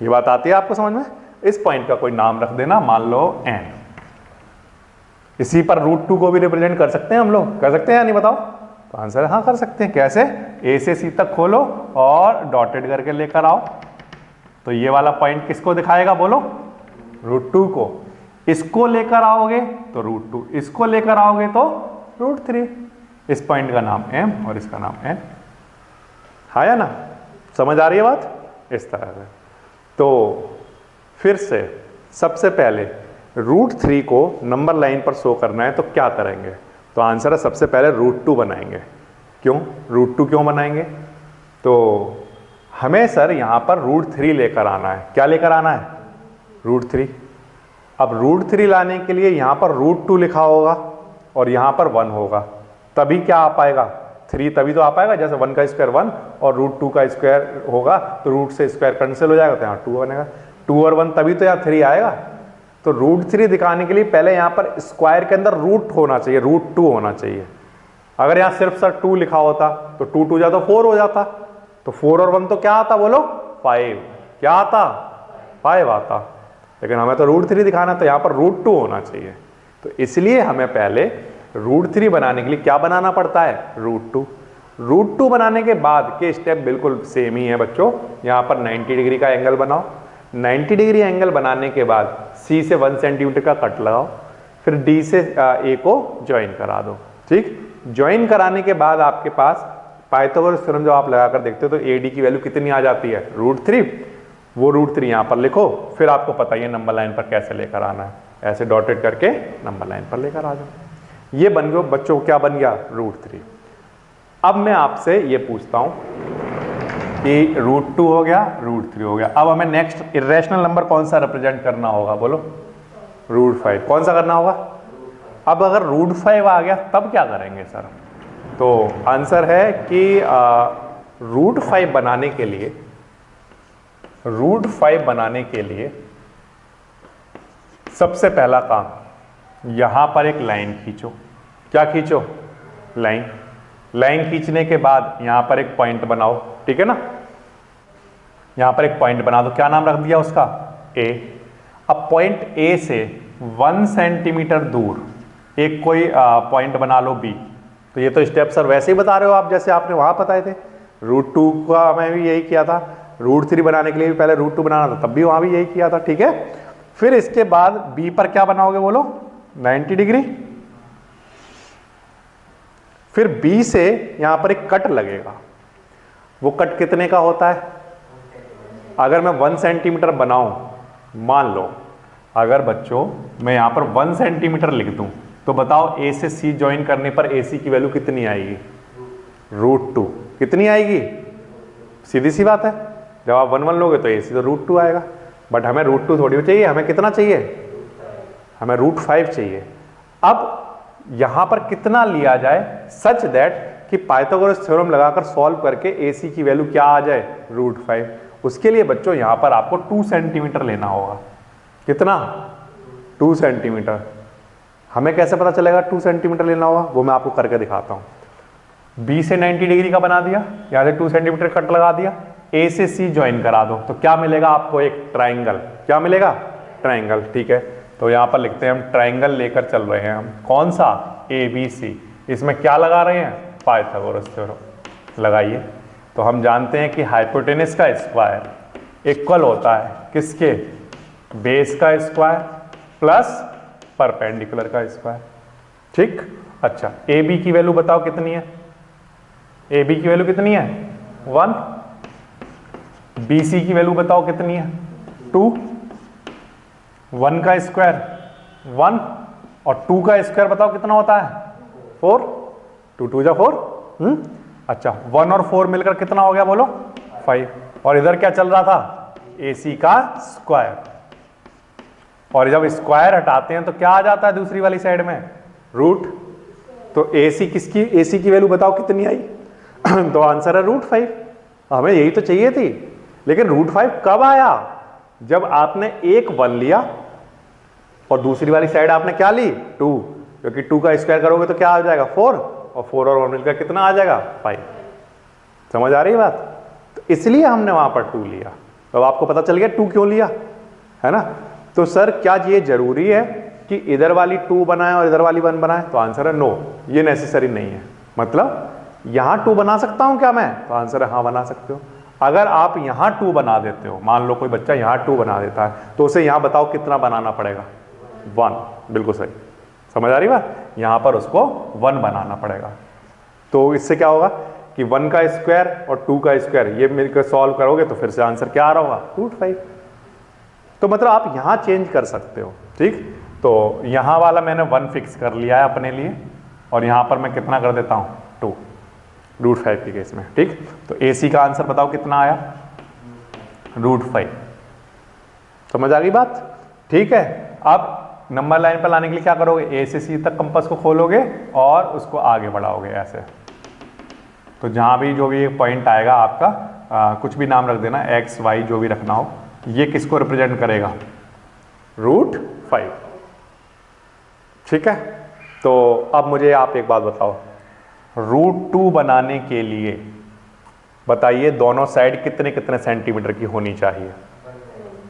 ये बात आती है आपको समझ में, इस पॉइंट का कोई नाम रख देना, मान लो N। इसी पर √2 को भी रिप्रेजेंट कर सकते हैं हम लोग, कर सकते हैं या नहीं बताओ, तो आंसर है हाँ कर सकते हैं। कैसे, A से C तक खोलो और डॉटेड करके लेकर आओ, तो ये वाला पॉइंट किसको दिखाएगा बोलो, √2 को। इसको लेकर आओगे तो √2, इसको लेकर आओगे तो √3। इस पॉइंट का नाम M और इसका नाम N। हाँ या ना, समझ आ रही है बात, इस तरह से। तो फिर से सबसे पहले √3 को नंबर लाइन पर शो करना है तो क्या करेंगे, तो आंसर है सबसे पहले √2 बनाएंगे। क्यों √2 क्यों बनाएंगे, तो हमें सर यहां पर √3 लेकर आना है। क्या लेकर आना है, √3। अब √3 लाने के लिए यहां पर √2 लिखा होगा और यहां पर 1 होगा, तभी क्या आ पाएगा, 3 तभी तो आ पाएगा। जैसे 1 का स्क्वायर 1 और √2 का स्क्वायर होगा तो रूट से स्क्वायर कैंसिल हो जाएगा, तो यहाँ 2 बनेगा, 2 और 1 तभी तो यहाँ 3 आएगा। तो √3 दिखाने के लिए पहले यहाँ पर स्क्वायर के अंदर रूट होना चाहिए, √2 होना चाहिए। अगर यहाँ सिर्फ सर 2 लिखा होता तो 2 2 जाता 4 हो जाता, तो 4 और 1 तो क्या आता बोलो, 5। क्या आता, 5 आता। लेकिन हमें तो √3 दिखाना, तो यहाँ पर √2 होना चाहिए। तो इसलिए हमें पहले √3 बनाने के लिए क्या बनाना पड़ता है, √2। √2 बनाने के बाद के स्टेप बिल्कुल सेम ही है बच्चों। यहाँ पर 90 डिग्री का एंगल बनाओ, 90 डिग्री एंगल बनाने के बाद C से 1 सेंटीमीटर का कट लगाओ, फिर D से A को ज्वाइन करा दो। ठीक, ज्वाइन कराने के बाद आपके पास पाइथागोरस थ्योरम जो आप लगाकर देखते हो तो AD की वैल्यू कितनी आ जाती है, √3। वो √3 यहाँ पर लिखो, फिर आपको पता ही है नंबर लाइन पर कैसे लेकर आना है, ऐसे डॉटेड करके नंबर लाइन पर लेकर आ जाओ। ये बन गया बच्चों, क्या बन गया, √3। अब मैं आपसे ये पूछता हूं कि √2 हो गया, √3 हो गया, अब हमें नेक्स्ट इरेशनल नंबर कौन सा रिप्रेजेंट करना होगा बोलो, √5। कौन सा करना होगा, अब अगर √5 आ गया तब क्या करेंगे सर, तो आंसर है कि √5 बनाने के लिए, √5 बनाने के लिए सबसे पहला काम, यहां पर एक लाइन खींचो। क्या खींचो, लाइन। लाइन खींचने के बाद यहां पर एक पॉइंट बनाओ, ठीक है ना, यहां पर एक पॉइंट बना दो, क्या नाम रख दिया उसका, A। अब पॉइंट A से 1 सेंटीमीटर दूर एक कोई पॉइंट बना लो B। तो ये तो स्टेप सर वैसे ही बता रहे हो आप जैसे आपने वहां बताए थे, √2 का मैं भी यही किया था, √3 बनाने के लिए भी पहले √2 बनाना था, तब भी वहां भी यही किया था, ठीक है। फिर इसके बाद B पर क्या बनाओगे बोलो, 90 डिग्री। फिर B से यहां पर एक कट लगेगा, वो कट कितने का होता है? अगर मैं 1 सेंटीमीटर बनाऊं, मान लो अगर बच्चों मैं यहां पर 1 सेंटीमीटर लिख दूं, तो बताओ ए से सी ज्वाइन करने पर ए सी की वैल्यू कितनी आएगी? √2। कितनी आएगी? सीधी सी बात है, जब आप 1 1 लोगे तो ए सी तो √2 आएगा, बट हमें √2 थोड़ी चाहिए, हमें कितना चाहिए? हमें √5 चाहिए। अब यहां पर कितना लिया जाए सच दैट कि पाइथागोरस थ्योरम लगाकर सॉल्व करके ए सी की वैल्यू क्या आ जाए? √5। उसके लिए बच्चों यहां पर आपको 2 सेंटीमीटर लेना होगा। कितना? 2 सेंटीमीटर। हमें कैसे पता चलेगा 2 सेंटीमीटर लेना होगा? वो मैं आपको करके दिखाता हूं। बी से 90 डिग्री का बना दिया, यहां से 2 सेंटीमीटर कट लगा दिया, ए से सी ज्वाइन करा दो, तो क्या मिलेगा आपको? एक ट्राइंगल। क्या मिलेगा? ट्राइंगल। ठीक है, तो यहां पर लिखते हैं हम ट्राइंगल लेकर चल रहे हैं हम। कौन सा? ABC। इसमें क्या लगा रहे हैं? पाइथागोरस थ्योरम लगाइए। तो हम जानते हैं कि हाइपोटेनस का स्क्वायर इक्वल होता है किसके? बेस का स्क्वायर प्लस परपेंडिकुलर का स्क्वायर। ठीक। अच्छा, AB की वैल्यू बताओ कितनी है? AB की वैल्यू कितनी है? 1। BC की वैल्यू बताओ कितनी है? 2। 1 का स्क्वायर 1 और 2 का स्क्वायर बताओ कितना होता है? 4। 2 2 जा 4। अच्छा, 1 और 4 मिलकर कितना हो गया बोलो? 5। और इधर क्या चल रहा था? AC का स्क्वायर। और जब स्क्वायर हटाते हैं तो क्या आ जाता है दूसरी वाली साइड में? रूट। तो AC किसकी? AC की वैल्यू बताओ कितनी आई? तो आंसर है √5। हमें यही तो चाहिए थी, लेकिन √5 कब आया? जब आपने एक 1 लिया और दूसरी वाली साइड आपने क्या ली? 2, क्योंकि 2 का स्क्वायर करोगे तो क्या आ जाएगा? 4, और 4 और 1 मिलकर कितना आ जाएगा? 5। समझ आ रही बात? तो इसलिए हमने वहां पर 2 लिया। तो आपको पता चल गया 2 क्यों लिया, है ना? तो सर क्या ये जरूरी है कि इधर वाली 2 बनाए और इधर वाली 1 बनाए? तो आंसर है नो, ये नेसेसरी नहीं है। मतलब यहां 2 बना सकता हूं क्या मैं? तो आंसर है हाँ, बना सकते हो। अगर आप यहां 2 बना देते हो, मान लो कोई बच्चा यहां 2 बना देता है, तो उसे यहां बताओ कितना बनाना पड़ेगा? 1। बिल्कुल सही, समझ आ रही बात? यहां पर उसको 1 बनाना पड़ेगा। तो इससे क्या होगा कि 1 का स्क्वायर और 2 का स्क्वायर ये मिलकर सॉल्व करोगे तो फिर से आंसर क्या आ रहा होगा? √5। तो मतलब आप यहां चेंज कर सकते हो। ठीक, तो यहां वाला मैंने 1 फिक्स कर लिया है अपने लिए, और यहां पर मैं कितना कर देता हूं? 2, √5 के केस में। ठीक, तो AC का आंसर बताओ कितना आया? √5। समझ आ गई बात? ठीक है, अब नंबर लाइन पर लाने के लिए क्या करोगे? A से C तक कंपास को खोलोगे और उसको आगे बढ़ाओगे ऐसे। तो जहां भी जो भी पॉइंट आएगा आपका, कुछ भी नाम रख देना, X Y जो भी रखना हो, ये किसको रिप्रेजेंट करेगा? √5। ठीक है, तो अब मुझे आप एक बात बताओ, √2 बनाने के लिए बताइए दोनों साइड कितने कितने सेंटीमीटर की होनी चाहिए?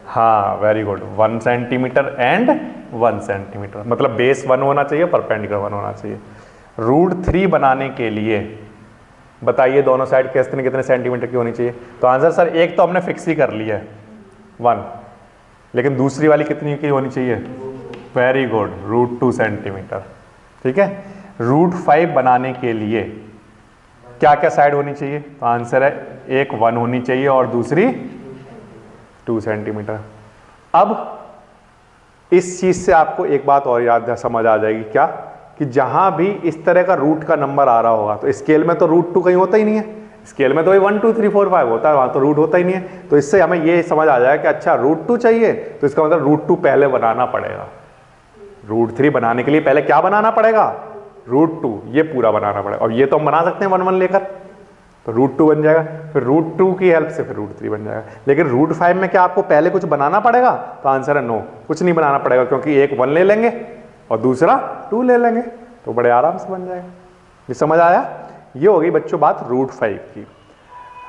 हाँ, very good, 1 centimetre and 1 centimetre, मतलब बेस 1 होना चाहिए, परपेंडिकुलर 1 होना चाहिए। √3 बनाने के लिए बताइए दोनों साइड कितने कितने सेंटीमीटर की होनी चाहिए? तो आंसर सर एक तो हमने फिक्स ही कर लिया है 1, लेकिन दूसरी वाली कितनी की होनी चाहिए? Very good, √2 centimetre. ठीक है, √5 बनाने के लिए क्या क्या साइड होनी चाहिए? तो आंसर है एक 1 होनी चाहिए और दूसरी 2 सेंटीमीटर। अब इस चीज से आपको एक बात और याद समझ आ जाएगी, क्या कि जहां भी इस तरह का रूट का नंबर आ रहा होगा, तो स्केल में तो √2 कहीं होता ही नहीं है, स्केल में तो 1 2 3 4 5 होता है, वहां तो रूट होता ही नहीं है। तो इससे हमें ये समझ आ जाएगा कि अच्छा √2 चाहिए, तो इसका मतलब √2 पहले बनाना पड़ेगा। √3 बनाने के लिए पहले क्या बनाना पड़ेगा? √2, ये पूरा बनाना पड़ेगा। और ये तो हम बना सकते हैं 1 1 लेकर, तो √2 बन जाएगा, फिर √2 की हेल्प से फिर √3 बन जाएगा। लेकिन √5 में क्या आपको पहले कुछ बनाना पड़ेगा? तो आंसर है नो, कुछ नहीं बनाना पड़ेगा, क्योंकि एक 1 ले लेंगे और दूसरा 2 ले लेंगे, तो बड़े आराम से बन जाएगा। ये समझ आया? ये हो गई बच्चों बात √5 की।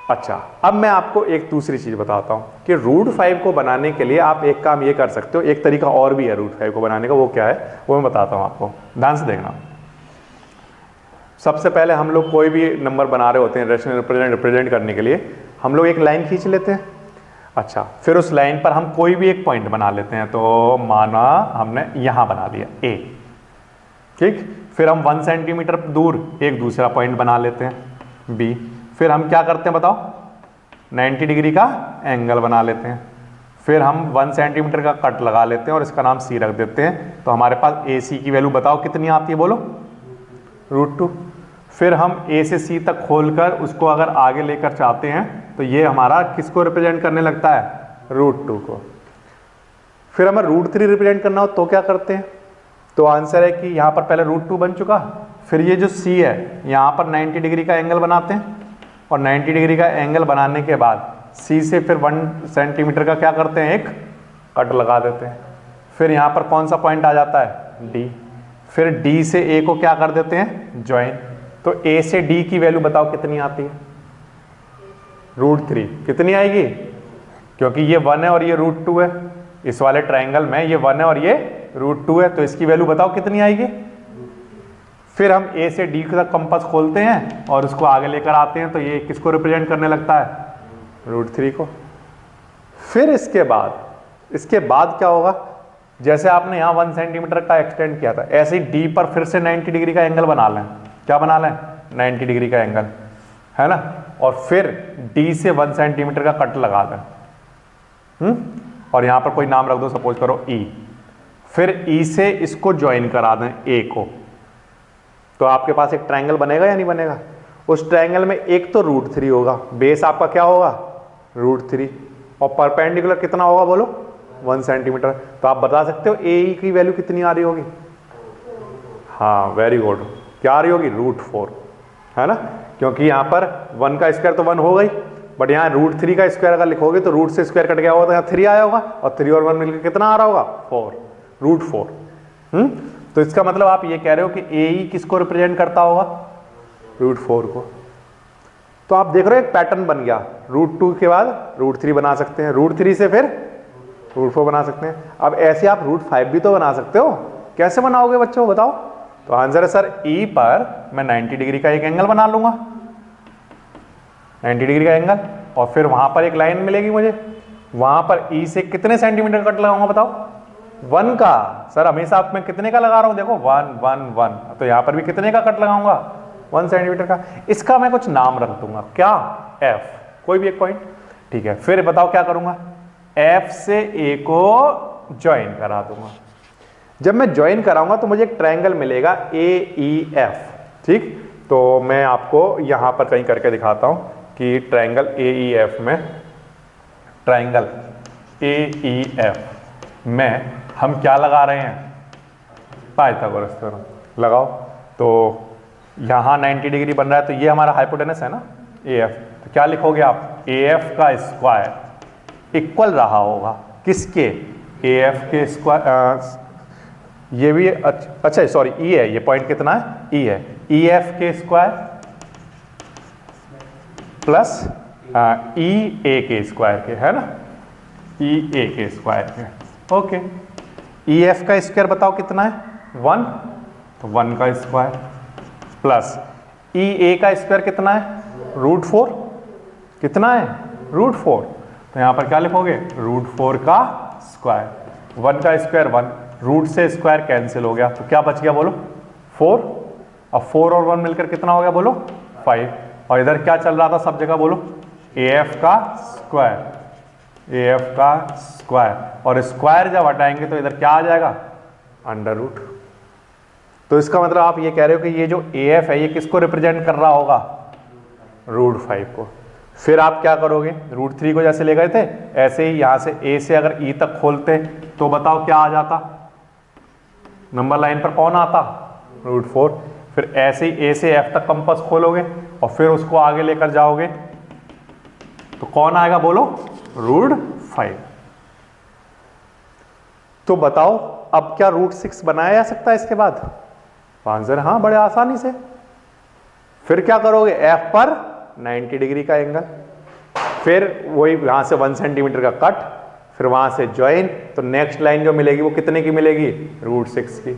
अच्छा, अब मैं आपको एक दूसरी चीज बताता हूं कि √5 को बनाने के लिए आप एक काम ये कर सकते हो, एक तरीका और भी है √5 को बनाने का। वो क्या है वो मैं बताता हूं आपको, ध्यान से देखना। सबसे पहले हम लोग कोई भी नंबर बना रहे होते हैं रेशनल रिप्रेजेंट करने के लिए, हम लोग एक लाइन खींच लेते हैं। अच्छा, फिर उस लाइन पर हम कोई भी एक पॉइंट बना लेते हैं, तो माना हमने यहां बना दिया A, ठीक। फिर हम 1 सेंटीमीटर दूर एक दूसरा पॉइंट बना लेते हैं B। फिर हम क्या करते हैं बताओ? 90 डिग्री का एंगल बना लेते हैं। फिर हम 1 सेंटीमीटर का कट लगा लेते हैं और इसका नाम सी रख देते हैं। तो हमारे पास ए सी की वैल्यू बताओ कितनी आती है, बोलो √2। फिर हम ए से सी तक खोलकर उसको अगर आगे लेकर चाहते हैं तो ये हमारा किसको रिप्रेजेंट करने लगता है, √2 को। फिर हमें √3 रिप्रेजेंट करना हो तो क्या करते हैं, तो आंसर है कि यहाँ पर पहले √2 बन चुका, फिर ये जो सी है यहाँ पर 90 डिग्री का एंगल बनाते हैं और 90 डिग्री का एंगल बनाने के बाद सी से फिर 1 सेंटीमीटर का क्या करते हैं, एक कट लगा देते हैं। फिर यहाँ पर कौन सा पॉइंट आ जाता है, डी। फिर डी से ए को क्या कर देते हैं, ज्वाइन। तो ए से डी की वैल्यू बताओ कितनी आती है, √3। कितनी आएगी, क्योंकि ये 1 है और ये √2 है, इस वाले ट्राइंगल में ये 1 है और ये √2 है, तो इसकी वैल्यू बताओ कितनी आएगी। फिर हम ए से डी तक कंपास खोलते हैं और उसको आगे लेकर आते हैं, तो ये किसको रिप्रेजेंट करने लगता है, √3 को। फिर इसके बाद क्या होगा, जैसे आपने यहाँ 1 सेंटीमीटर का एक्सटेंड किया था, ऐसे ही डी पर फिर से 90 डिग्री का एंगल बना लें। क्या बना लें, 90 डिग्री का एंगल, है ना। और फिर डी से 1 सेंटीमीटर का कट लगा दें, और यहाँ पर कोई नाम रख दो, सपोज करो ई। फिर ई से इसको ज्वाइन करा दें ए को, तो आपके पास एक ट्रायंगल बनेगा या नहीं बनेगा। उस ट्रायंगल में एक तो √3 होगा, बेस आपका क्या होगा, √3, और परपेंडिकुलर कितना होगा बोलो, 1 सेंटीमीटर। तो आप बता सकते हो ए की वैल्यू कितनी आ रही होगी, हाँ वेरी गुड, क्या आ रही होगी, √4, है ना। क्योंकि यहाँ पर 1 का स्क्वायर तो 1 हो गई, बट यहाँ √3 का स्क्वायर अगर लिखोगे तो रूट से स्क्वायर कट गया होगा तो यहाँ 3 आया होगा, और 3 और 1 मिलकर कितना आ रहा होगा, 4, √4। तो इसका मतलब आप ये कह रहे हो कि ए किसको रिप्रेजेंट करता होगा, √4 को। तो आप देख रहे हो एक पैटर्न बन गया, √2 के बाद √3 बना सकते हैं, √3 से फिर √4 बना सकते हैं। अब ऐसे आप √5 भी तो बना सकते हो, कैसे बनाओगे बच्चों बताओ। तो आंसर है सर ई पर मैं 90 डिग्री का एक एंगल बना लूंगा, 90 डिग्री का एंगल, और फिर वहां पर एक लाइन मिलेगी मुझे, वहां पर ई से कितने सेंटीमीटर कट लगाऊंगा बताओ, 1 का। सर हमेशा आप मैं कितने का लगा रहा हूं, देखो 1 1 1, तो यहां पर भी कितने का कट लगाऊंगा, 1 सेंटीमीटर का। इसका मैं कुछ नाम रख दूंगा, क्या, एफ, कोई भी एक पॉइंट, ठीक है। फिर बताओ क्या करूंगा, एफ से ए को ज्वाइन करा दूंगा। जब मैं ज्वाइन कराऊंगा तो मुझे एक ट्रायंगल मिलेगा ए ई एफ, ठीक। तो मैं आपको यहां पर कहीं करके दिखाता हूं कि ट्रायंगल ए ई एफ में, ट्रायंगल ए ई एफ में हम क्या लगा रहे हैं, पाइथागोरस थ्योरम लगाओ। तो यहाँ 90 डिग्री बन रहा है, तो ये हमारा हाइपोटेनस है ना, ए एफ। तो क्या लिखोगे आप, ए एफ का स्क्वायर इक्वल रहा होगा किसके, ए एफ के स्क्वायर, ये भी अच्छा सॉरी ई है, ये पॉइंट कितना है, ई है, ई एफ के स्क्वायर प्लस ई ए के स्क्वायर के, है ना, ई ए के स्क्वायर के, ओके। ई एफ का स्क्वायर बताओ कितना है, 1, तो 1 का स्क्वायर प्लस ई ए का स्क्वायर कितना है, √4, कितना है, √4। तो यहां पर क्या लिखोगे, √4 का स्क्वायर, 1 का स्क्वायर 1, रूट से स्क्वायर कैंसिल हो गया, तो क्या बच गया बोलो, 4, अब 4 और 1 मिलकर कितना हो गया बोलो, 5, और इधर क्या चल रहा था सब जगह बोलो, ए एफ का स्क्वायर, ए एफ का स्क्वायर, और स्क्वायर जब हटाएंगे तो इधर क्या आ जाएगा, √। तो इसका मतलब आप ये कह रहे हो कि ये जो ए एफ है ये किसको रिप्रेजेंट कर रहा होगा, √5 को। फिर आप क्या करोगे, √3 को जैसे ले गए थे ऐसे ही यहां से ए से अगर ई तक खोलते तो बताओ क्या आ जाता, नंबर लाइन पर कौन आता, √4। फिर ऐसे ही ए से एफ तक कंपास खोलोगे और फिर उसको आगे लेकर जाओगे तो कौन आएगा बोलो, √5। तो बताओ अब क्या √6 बनाया जा सकता है इसके बाद, आंसर हाँ बड़े आसानी से। फिर क्या करोगे, एफ पर 90 डिग्री का एंगल, फिर वही यहां से 1 सेंटीमीटर का कट, फिर वहां से ज्वाइन, तो नेक्स्ट लाइन जो मिलेगी वो कितने की मिलेगी, √6 की।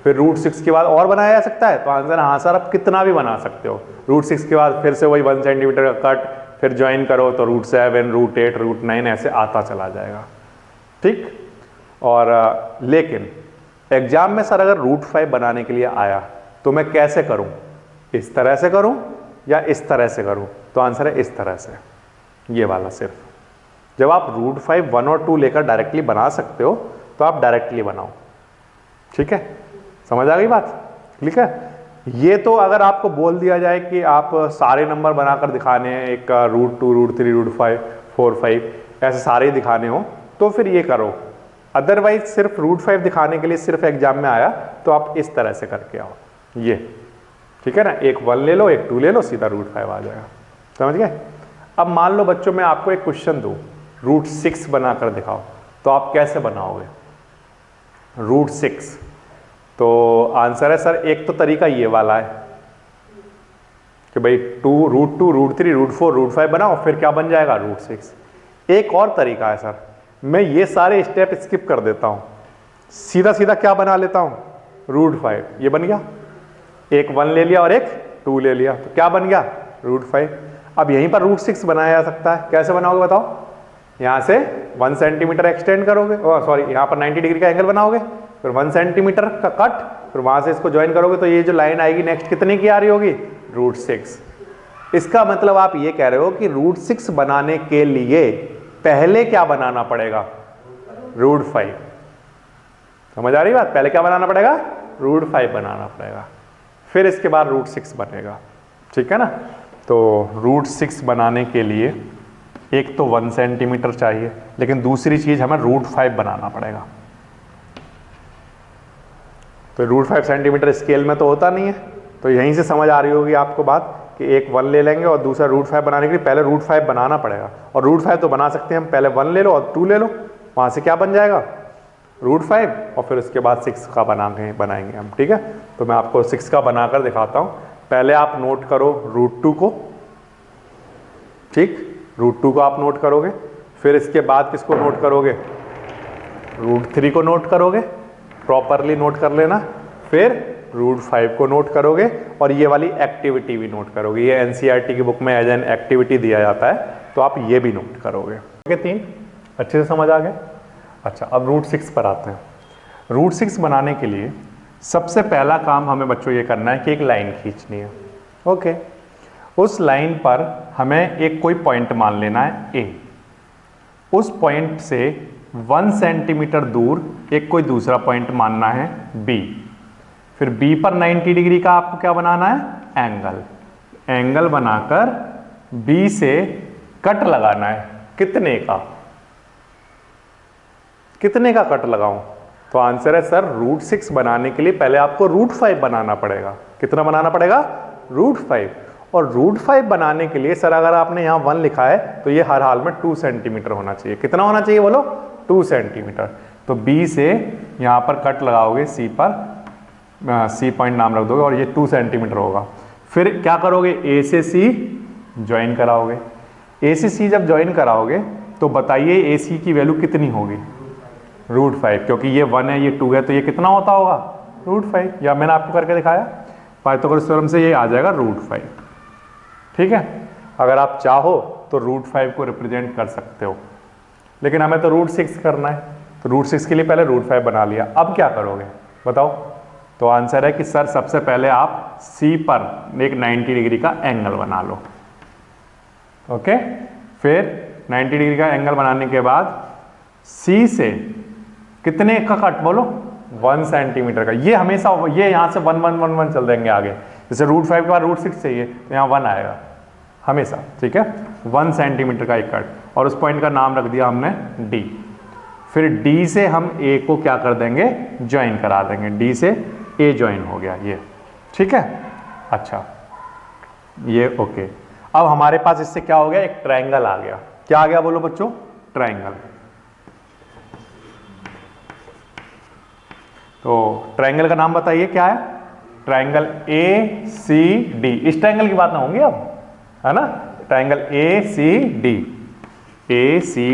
फिर √6 के बाद और बनाया जा सकता है, तो आंसर हाँ सर आप कितना भी बना सकते हो। √6 के बाद फिर से वही 1 सेंटीमीटर का कट, फिर ज्वाइन करो तो √7, √8, √9 ऐसे आता चला जाएगा, ठीक। और लेकिन एग्जाम में सर अगर √5 बनाने के लिए आया तो मैं कैसे करूं, इस तरह से करूं या इस तरह से करूं, तो आंसर है इस तरह से, ये वाला सिर्फ। जब आप √5 1 और 2 लेकर डायरेक्टली बना सकते हो तो आप डायरेक्टली बनाओ, ठीक है, समझ आ गई बात, ठीक है। ये तो अगर आपको बोल दिया जाए कि आप सारे नंबर बनाकर दिखाने हैं, एक √2 √3 √5 4 5 ऐसे सारे दिखाने हो तो फिर ये करो। अदरवाइज सिर्फ √5 दिखाने के लिए सिर्फ एग्जाम में आया तो आप इस तरह से करके आओ, ये ठीक है ना, एक 1 ले लो एक 2 ले लो, सीधा √5 आ जाएगा, समझ गए। अब मान लो बच्चों मैं आपको एक क्वेश्चन दूं, √6 बनाकर दिखाओ, तो आप कैसे बनाओगे √6? तो आंसर है सर एक तो तरीका ये वाला है कि भाई √2 √3 √4 √5 बनाओ, फिर क्या बन जाएगा √6। एक और तरीका है सर, मैं ये सारे स्टेप स्किप कर देता हूं, सीधा सीधा क्या बना लेता हूं √5, ये बन गया, एक 1 ले लिया और एक 2 ले लिया, तो क्या बन गया √5। अब यहीं पर √6 बनाया जा सकता है, कैसे बनाओगे बताओ? यहां से 1 सेंटीमीटर एक्सटेंड करोगे, सॉरी यहां पर 90 डिग्री का एंगल बनाओगे, फिर 1 सेंटीमीटर का कट, फिर वहां से इसको ज्वाइन करोगे तो ये जो लाइन आएगी नेक्स्ट कितने की आ रही होगी √6। इसका मतलब आप ये कह रहे हो कि √6 बनाने के लिए पहले क्या बनाना पड़ेगा √5। समझ आ रही बात? पहले क्या बनाना पड़ेगा √5 बनाना पड़ेगा, फिर इसके बाद √6 बनेगा, ठीक है ना। तो √6 बनाने के लिए एक तो 1 सेंटीमीटर चाहिए, लेकिन दूसरी चीज हमें √5 बनाना पड़ेगा। तो √5 सेंटीमीटर स्केल में तो होता नहीं है, तो यहीं से समझ आ रही होगी आपको बात कि एक 1 ले लेंगे और दूसरा √5 बनाने के लिए पहले √5 बनाना पड़ेगा। और √5 तो बना सकते हैं हम, पहले 1 ले लो और 2 ले लो, वहां से क्या बन जाएगा √5, और फिर उसके बाद 6 का बनाएंगे हम, ठीक है। तो मैं आपको 6 का बनाकर दिखाता हूं। पहले आप नोट करो √2 को, ठीक, √2 को आप नोट करोगे, फिर इसके बाद किसको नोट करोगे √3 को नोट करोगे, प्रॉपरली नोट कर लेना, फिर √5 को नोट करोगे और ये वाली एक्टिविटी भी नोट करोगे। ये एनसीईआरटी की बुक में एज एन एक्टिविटी दिया जाता है, तो आप ये भी नोट करोगे। ओके, 3 अच्छे से समझ आ गए। अच्छा, अब √6 पर आते हैं। √6 बनाने के लिए सबसे पहला काम हमें बच्चों ये करना है कि एक लाइन खींचनी है। ओके, उस लाइन पर हमें एक कोई पॉइंट मान लेना है ए, उस पॉइंट से 1 सेंटीमीटर दूर एक कोई दूसरा पॉइंट मानना है बी, फिर बी पर 90 डिग्री का आपको क्या बनाना है एंगल बनाकर बी से कट लगाना है। कितने का कट लगाऊं? तो आंसर है सर √6 बनाने के लिए पहले आपको √5 बनाना पड़ेगा। कितना बनाना पड़ेगा √5, और √5 बनाने के लिए सर अगर आपने यहाँ 1 लिखा है तो ये हर हाल में 2 सेंटीमीटर होना चाहिए। कितना होना चाहिए बोलो 2 सेंटीमीटर। तो बी से यहाँ पर कट लगाओगे सी पर, सी पॉइंट नाम रख दोगे और ये 2 सेंटीमीटर होगा। फिर क्या करोगे ए से सी ज्वाइन कराओगे। ए से सी जब ज्वाइन कराओगे तो बताइए ए सी की वैल्यू कितनी होगी √5, क्योंकि ये 1 है ये 2 है तो ये कितना होता होगा √5, या मैंने आपको करके दिखाया पाइथागोरस थ्योरम से ये आ जाएगा √5, ठीक है। अगर आप चाहो तो √5 को रिप्रेजेंट कर सकते हो, लेकिन हमें तो √6 करना है, तो √6 के लिए पहले √5 बना लिया। अब क्या करोगे बताओ? तो आंसर है कि सर सबसे पहले आप सी पर एक 90 डिग्री का एंगल बना लो। ओके, फिर 90 डिग्री का एंगल बनाने के बाद सी से कितने का कट बोलो 1 सेंटीमीटर का। ये हमेशा ये यहां से 1 1 1 1 चल देंगे आगे, जैसे √5 के बाद √6 चाहिए तो यहाँ 1 आएगा हमेशा, ठीक है। 1 सेंटीमीटर का एक कट, और उस पॉइंट का नाम रख दिया हमने डी। फिर डी से हम ए को क्या कर देंगे ज्वाइन करा देंगे, डी से ए ज्वाइन हो गया ये, ठीक है। अच्छा, ये ओके। अब हमारे पास इससे क्या हो गया, एक ट्रायंगल आ गया। क्या आ गया बोलो बच्चों? ट्रायंगल। तो ट्रायंगल का नाम बताइए क्या है? Triangle A C D. इस ट्रायंगल की बात ना होंगी अब, है ना। ट्रायंगल ए सी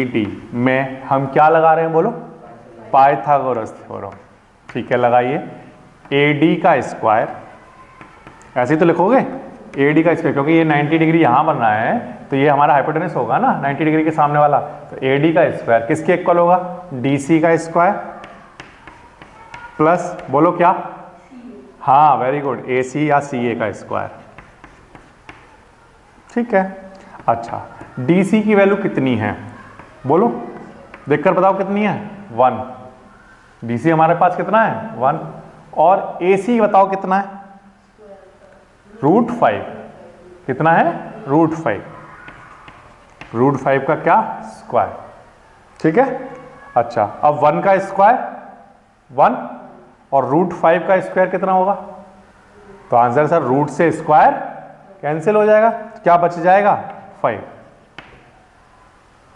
डी में हम क्या लगा रहे हैं बोलो? पाइथागोरस थ्योरम, ठीक है। लगाइए AD का स्क्वायर, ऐसे ही तो लिखोगे AD का स्क्वायर, क्योंकि ये 90 डिग्री यहां बन रहा है तो ये हमारा हाइपोटेनस होगा ना 90 डिग्री के सामने वाला, तो AD का स्क्वायर किसके इक्वल होगा? DC का स्क्वायर प्लस बोलो क्या? हाँ वेरी गुड, AC या CA का स्क्वायर, ठीक है। अच्छा, DC की वैल्यू कितनी है बोलो, देखकर बताओ कितनी है, 1। DC हमारे पास कितना है, 1। और AC बताओ कितना है, √5। कितना है, √5। √5 का क्या, स्क्वायर। ठीक है। अच्छा, अब 1 का स्क्वायर 1 और √5 का स्क्वायर कितना होगा, तो आंसर सर रूट से स्क्वायर कैंसिल हो जाएगा, क्या बच जाएगा, 5।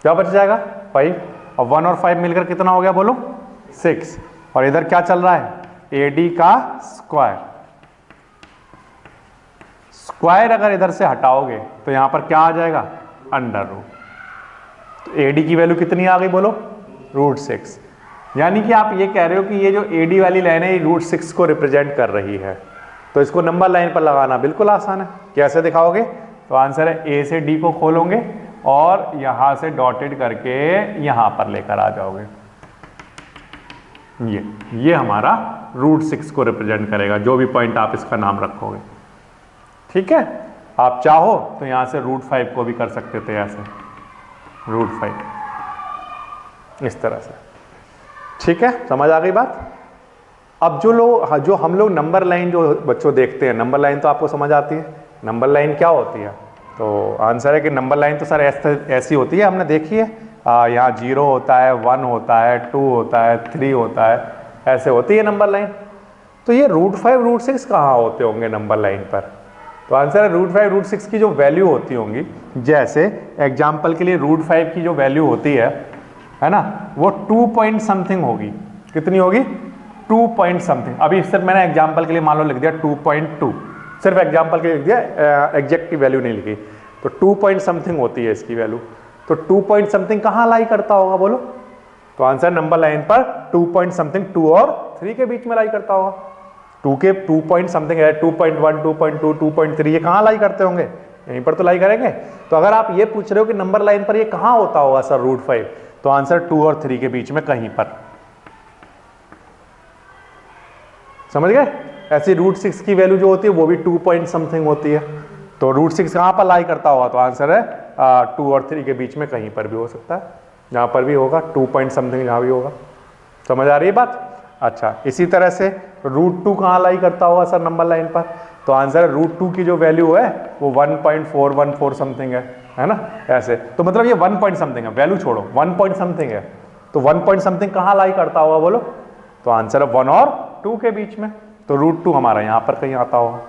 क्या बच जाएगा, 5। और 1 और 5 मिलकर कितना हो गया बोलो, 6। और इधर क्या चल रहा है, AD का स्क्वायर। स्क्वायर अगर इधर से हटाओगे तो यहां पर क्या आ जाएगा, अंडर रूट। तो AD की वैल्यू कितनी आ गई बोलो, √6। यानी कि आप ये कह रहे हो कि ये जो AD वाली लाइन है ये √6 को रिप्रेजेंट कर रही है। तो इसको नंबर लाइन पर लगाना बिल्कुल आसान है। कैसे दिखाओगे, तो आंसर है A से D को खोलोगे और यहां से डॉटेड करके यहां पर लेकर आ जाओगे। ये हमारा √6 को रिप्रेजेंट करेगा, जो भी पॉइंट आप इसका नाम रखोगे। ठीक है। आप चाहो तो यहां से √5 को भी कर सकते थे ऐसे, √5 इस तरह से। ठीक है, समझ आ गई बात। अब जो हम लोग नंबर लाइन जो बच्चों देखते हैं, नंबर लाइन तो आपको समझ आती है, नंबर लाइन क्या होती है, तो आंसर है कि नंबर लाइन तो सर ऐसी होती है, हमने देखी है, यहाँ 0 होता है, 1 होता है, 2 होता है, 3 होता है, ऐसे होती है नंबर लाइन। तो ये √5 √6 कहाँ होते होंगे नंबर लाइन पर, तो आंसर है √5 √6 की जो वैल्यू होती होंगी, जैसे एग्जाम्पल के लिए √5 की जो वैल्यू होती है ना, वो 2 पॉइंट समथिंग होगी। कितनी होगी, 2 पॉइंट समथिंग। अभी सिर्फ मैंने एग्जाम्पल के लिए मान लो लिख दिया 2.2, सिर्फ एग्जाम्पल के लिए लिख दिया, एग्जैक्ट की वैल्यू नहीं लिखी। तो 2 पॉइंट समथिंग होती है इसकी वैल्यू। तो 2 पॉइंट समथिंग कहाँ लाई करता होगा बोलो, तो आंसर नंबर लाइन पर 2 पॉइंट समथिंग 2 और 3 के बीच में लाई करता होगा। 2 पॉइंट समथिंग है, 2.1 2.2 2.3, ये कहाँ लाई करते होंगे, यहीं पर तो लाई करेंगे। तो अगर आप ये पूछ रहे हो कि नंबर लाइन पर ये कहाँ होता होगा सर √5, तो आंसर 2 और 3 के बीच में कहीं पर। समझ गए। ऐसी √6 की वैल्यू जो होती है वो भी 2 पॉइंट समथिंग होती है। तो √6 कहाँ पर लाई करता होगा, तो आंसर है 2 और 3 के बीच में कहीं पर भी हो सकता है, जहाँ पर भी होगा 2 पॉइंट समथिंग, जहाँ भी होगा। समझ आ रही है बात। अच्छा, इसी तरह से √2 कहाँ लाई करता होगा सर नंबर लाइन पर, तो आंसर है √2 की जो वैल्यू है वो 1.414 समथिंग है ना, ऐसे। तो मतलब ये 1 पॉइंट समथिंग है, वैल्यू छोड़ो, 1 पॉइंट समथिंग है। तो 1 पॉइंट समथिंग कहाँ लाई करता होगा बोलो, तो आंसर है 1 और 2 के बीच में। तो √2 हमारा यहाँ पर कहीं आता होगा।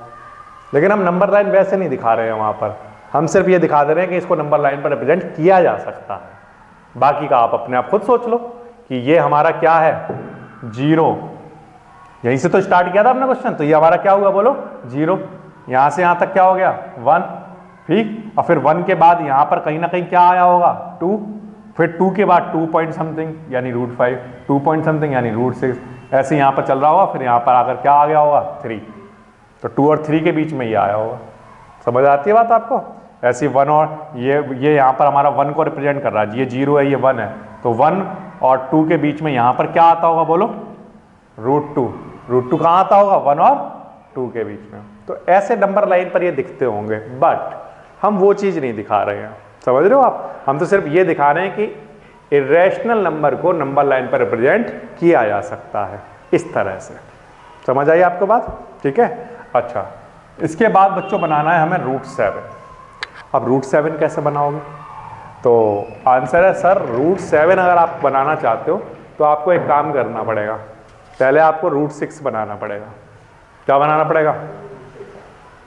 लेकिन हम नंबर लाइन वैसे नहीं दिखा रहे हैं वहाँ पर, हम सिर्फ ये दिखा दे रहे हैं कि इसको नंबर लाइन पर रिप्रेजेंट किया जा सकता है। बाकी का आप अपने आप खुद सोच लो कि ये हमारा क्या है, 0। यहीं से तो स्टार्ट किया था अपना क्वेश्चन, तो ये हमारा क्या हुआ बोलो, 0। यहाँ से यहाँ तक क्या हो गया, 1। ठीक, और फिर 1 के बाद यहाँ पर कहीं ना कहीं क्या आया होगा, 2। फिर 2 के बाद 2 पॉइंट समथिंग यानी √5, 2 पॉइंट समथिंग यानी √6, ऐसे यहाँ पर चल रहा होगा। फिर यहाँ पर आकर क्या आ गया होगा, 3। तो 2 और 3 के बीच में ये आया होगा। समझ आती है बात आपको। ऐसी 1 और ये यहाँ पर हमारा 1 को रिप्रेजेंट कर रहा है, ये 0 है, ये 1 है। तो 1 और 2 के बीच में यहाँ पर क्या आता होगा बोलो, √2। √2 कहाँ आता होगा, 1 और 2 के बीच में। तो ऐसे नंबर लाइन पर ये दिखते होंगे, बट हम वो चीज़ नहीं दिखा रहे हैं। समझ रहे हो आप। हम तो सिर्फ ये दिखा रहे हैं कि इरेशनल नंबर को नंबर लाइन पर रिप्रेजेंट किया जा सकता है इस तरह से। समझ आई आपको बात। ठीक है। अच्छा, इसके बाद बच्चों बनाना है हमें √7। अब √7 कैसे बनाओगे, तो आंसर है सर √7 अगर आप बनाना चाहते हो तो आपको एक काम करना पड़ेगा, पहले आपको √6 बनाना पड़ेगा। क्या बनाना पड़ेगा,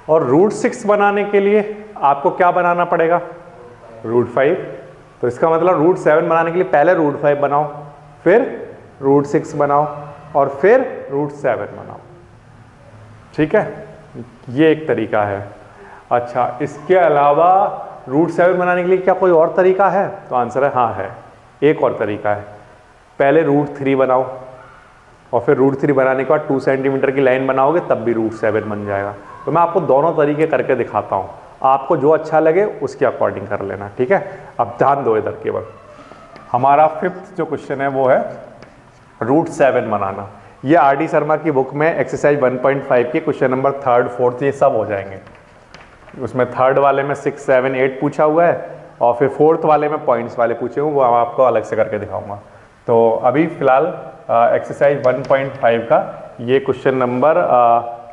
और √6 बनाने के लिए आपको क्या बनाना पड़ेगा, √5। तो इसका मतलब √7 बनाने के लिए पहले √5 बनाओ, फिर √6 बनाओ और फिर √7 बनाओ। ठीक है, ये एक तरीका है। अच्छा, इसके अलावा √7 बनाने के लिए क्या कोई और तरीका है, तो आंसर है हाँ है, एक और तरीका है। पहले √3 बनाओ और फिर √3 बनाने के बाद 2 सेंटीमीटर की लाइन बनाओगे, तब भी √7 बन जाएगा। तो मैं आपको दोनों तरीके करके दिखाता हूँ, आपको जो अच्छा लगे उसके अकॉर्डिंग कर लेना। ठीक है। अब ध्यान दो इधर केवल, हमारा 5th जो क्वेश्चन है वो है √7 बनाना। ये RD शर्मा की बुक में एक्सरसाइज 1.5 के क्वेश्चन नंबर 3rd 4th ये सब हो जाएंगे। उसमें थर्ड वाले में 6, 7, 8 पूछा हुआ है और फिर फोर्थ वाले में पॉइंट्स वाले पूछे हुए, वो आपको अलग से करके दिखाऊंगा। तो अभी फिलहाल एक्सरसाइज 1.5 का ये क्वेश्चन नंबर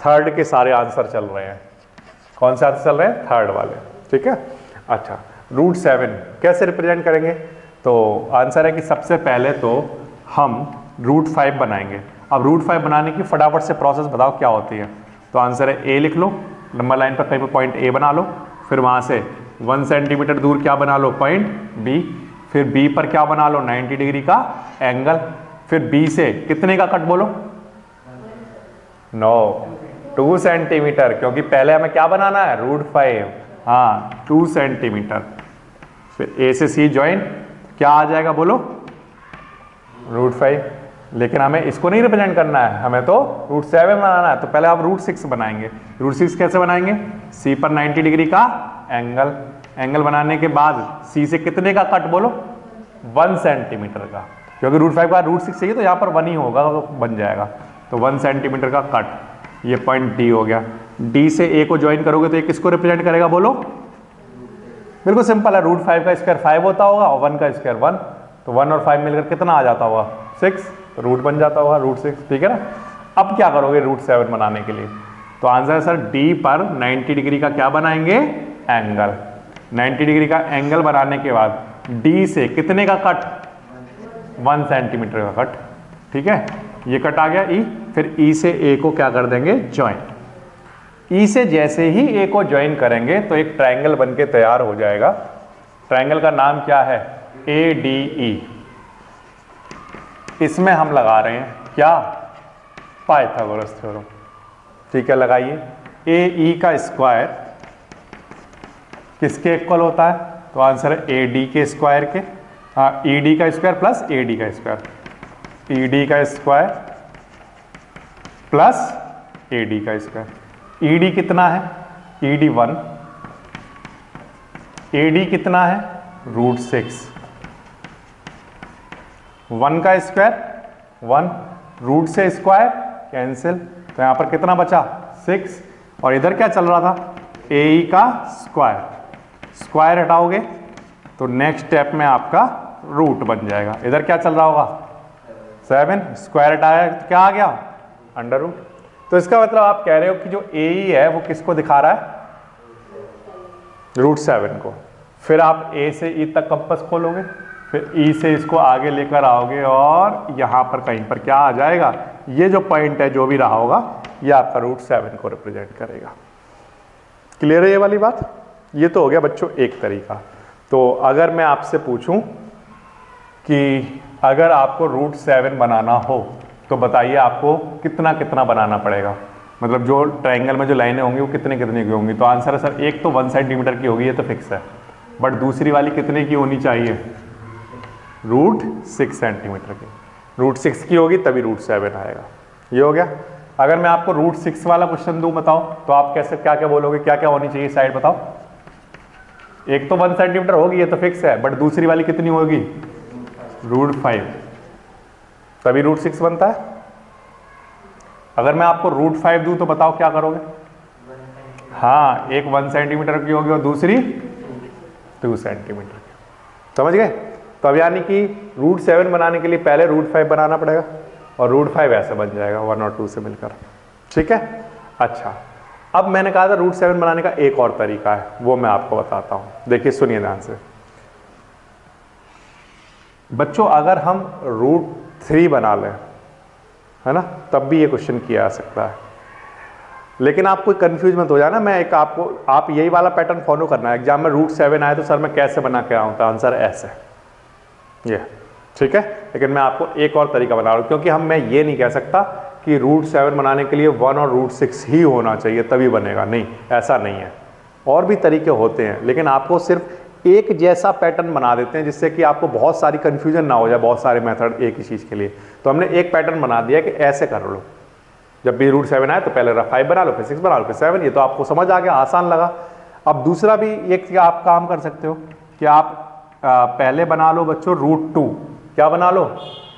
थर्ड के सारे आंसर चल रहे हैं। कौन से आंसर चल रहे हैं? थर्ड वाले, ठीक है। अच्छा, √7 कैसे रिप्रेजेंट करेंगे? तो आंसर है कि सबसे पहले तो हम √5 बनाएंगे। अब √5 बनाने की फटाफट से प्रोसेस बताओ क्या होती है। तो आंसर है ए लिख लो, नंबर लाइन पर कहीं पर पॉइंट ए बना लो, फिर वहाँ से 1 सेंटीमीटर दूर क्या बना लो? पॉइंट बी, फिर बी पर क्या बना लो? 90 डिग्री का एंगल, फिर बी से कितने का कट बोलो? 2 सेंटीमीटर, क्योंकि पहले हमें क्या बनाना है? √5, हाँ 2 सेंटीमीटर। फिर ए से सी ज्वाइन, क्या आ जाएगा बोलो? √5। लेकिन हमें इसको नहीं रिप्रेजेंट करना है, हमें तो √7 बनाना है। तो पहले आप √6 बनाएंगे। √6 कैसे बनाएंगे? सी पर 90 डिग्री का एंगल बनाने के बाद सी से कितने का कट बोलो? 1 सेंटीमीटर का, क्योंकि √5 का √6 चाहिए तो यहाँ पर 1 ही होगा, तो बन जाएगा। तो 1 सेंटीमीटर का कट, ये पॉइंट डी हो गया। डी से ए को ज्वाइन करोगे तो ये किसको रिप्रेजेंट करेगा बोलो? बिल्कुल सिंपल है, √5 का स्क्वायर 5 होता होगा और 1 का स्क्वायर 1, तो 1 और 5 मिलकर कितना आ जाता होगा? 6, तो रूट बन जाता होगा √6, ठीक है ना। अब क्या करोगे √7 बनाने के लिए? तो आंसर है सर डी पर 90 डिग्री का क्या बनाएंगे? एंगल। 90 डिग्री का एंगल बनाने के बाद डी से कितने का कट? 1 सेंटीमीटर का कट, ठीक है। ये कट आ गया ई, फिर ई से ए को क्या कर देंगे? ज्वाइन। ई से जैसे ही ए को ज्वाइन करेंगे तो एक ट्रायंगल बनके तैयार हो जाएगा। ट्रायंगल का नाम क्या है? ADE। इसमें हम लगा रहे हैं क्या? पाइथागोरस थ्योरम, ठीक है। लगाइए, AE का स्क्वायर किसके इक्वल होता है? तो आंसर है AD के स्क्वायर के, ED का स्क्वायर प्लस AD का स्क्वायर, ED का स्क्वायर प्लस AD का स्क्वायर। ED कितना है? ED 1, AD कितना है? √6, 1 का स्क्वायर 1, रूट से स्क्वायर कैंसिल, तो यहां पर कितना बचा? 6, और इधर क्या चल रहा था? AE का स्क्वायर, स्क्वायर हटाओगे तो नेक्स्ट स्टेप में आपका रूट बन जाएगा। इधर क्या चल रहा होगा? 7, स्क्वायर हटाया तो क्या आ गया? √। तो इसका मतलब आप कह रहे हो कि जो AE है वो किसको दिखा रहा है? √7 को। फिर आप A से E तक कंपास खोलोगे, फिर E से इसको आगे लेकर आओगे और यहां पर कहीं पर क्या आ जाएगा? ये जो पॉइंट है जो भी रहा होगा ये आपका √7 को रिप्रेजेंट करेगा। क्लियर है ये वाली बात? ये तो हो गया बच्चों एक तरीका। तो अगर मैं आपसे पूछूं कि अगर आपको √7 बनाना हो तो बताइए आपको कितना कितना बनाना पड़ेगा? मतलब जो ट्रायंगल में जो लाइनें होंगी वो कितने कितने की होंगी? तो आंसर है सर एक तो 1 सेंटीमीटर की होगी, ये तो फिक्स है, बट दूसरी वाली कितने की होनी चाहिए? √6 सेंटीमीटर की। √6 की होगी तभी √7 आएगा। ये हो गया। अगर मैं आपको √6 वाला क्वेश्चन दूं बताओ तो आप कैसे क्या क्या बोलोगे? क्या क्या होनी चाहिए साइड बताओ? एक तो 1 सेंटीमीटर होगी, ये तो फिक्स है, बट दूसरी वाली कितनी होगी? √5, तभी √6 बनता है। अगर मैं आपको √5 दूं तो बताओ क्या करोगे? हाँ, एक 1 सेंटीमीटर की होगी और दूसरी 2 सेंटीमीटर की। समझ गए? तो अब यानी कि √7 बनाने के लिए पहले √5 बनाना पड़ेगा और √5 ऐसे बन जाएगा 1 और 2 से मिलकर, ठीक है। अच्छा, अब मैंने कहा था √7 बनाने का एक और तरीका है, वो मैं आपको बताता हूं। देखिए सुनिए ध्यान से बच्चों, अगर हम √3 बना लें, है ना, तब भी ये क्वेश्चन किया जा सकता है। लेकिन आप कोई कंफ्यूज मत हो जाना, मैं एक आपको आप यही वाला पैटर्न फॉलो करना है। एग्जाम में √7 आए तो सर मैं कैसे बना के आऊँ? तो आंसर ऐसे, ये ठीक है। लेकिन मैं आपको एक और तरीका बना रहा हूँ, क्योंकि मैं ये नहीं कह सकता कि √7 बनाने के लिए 1 और √6 ही होना चाहिए तभी बनेगा, नहीं, ऐसा नहीं है। और भी तरीके होते हैं, लेकिन आपको सिर्फ एक जैसा पैटर्न बना देते हैं जिससे कि आपको बहुत सारी कंफ्यूजन ना हो जाए, बहुत सारे मेथड एक ही चीज़ के लिए। तो हमने एक पैटर्न बना दिया कि ऐसे कर लो, जब भी √7 आए तो पहले 5 बना लो, फिर 6 बना लो, फिर 7। ये तो आपको समझ आ गया, आसान लगा। अब दूसरा भी एक आप काम कर सकते हो कि आप पहले बना लो बच्चों √2। क्या बना लो?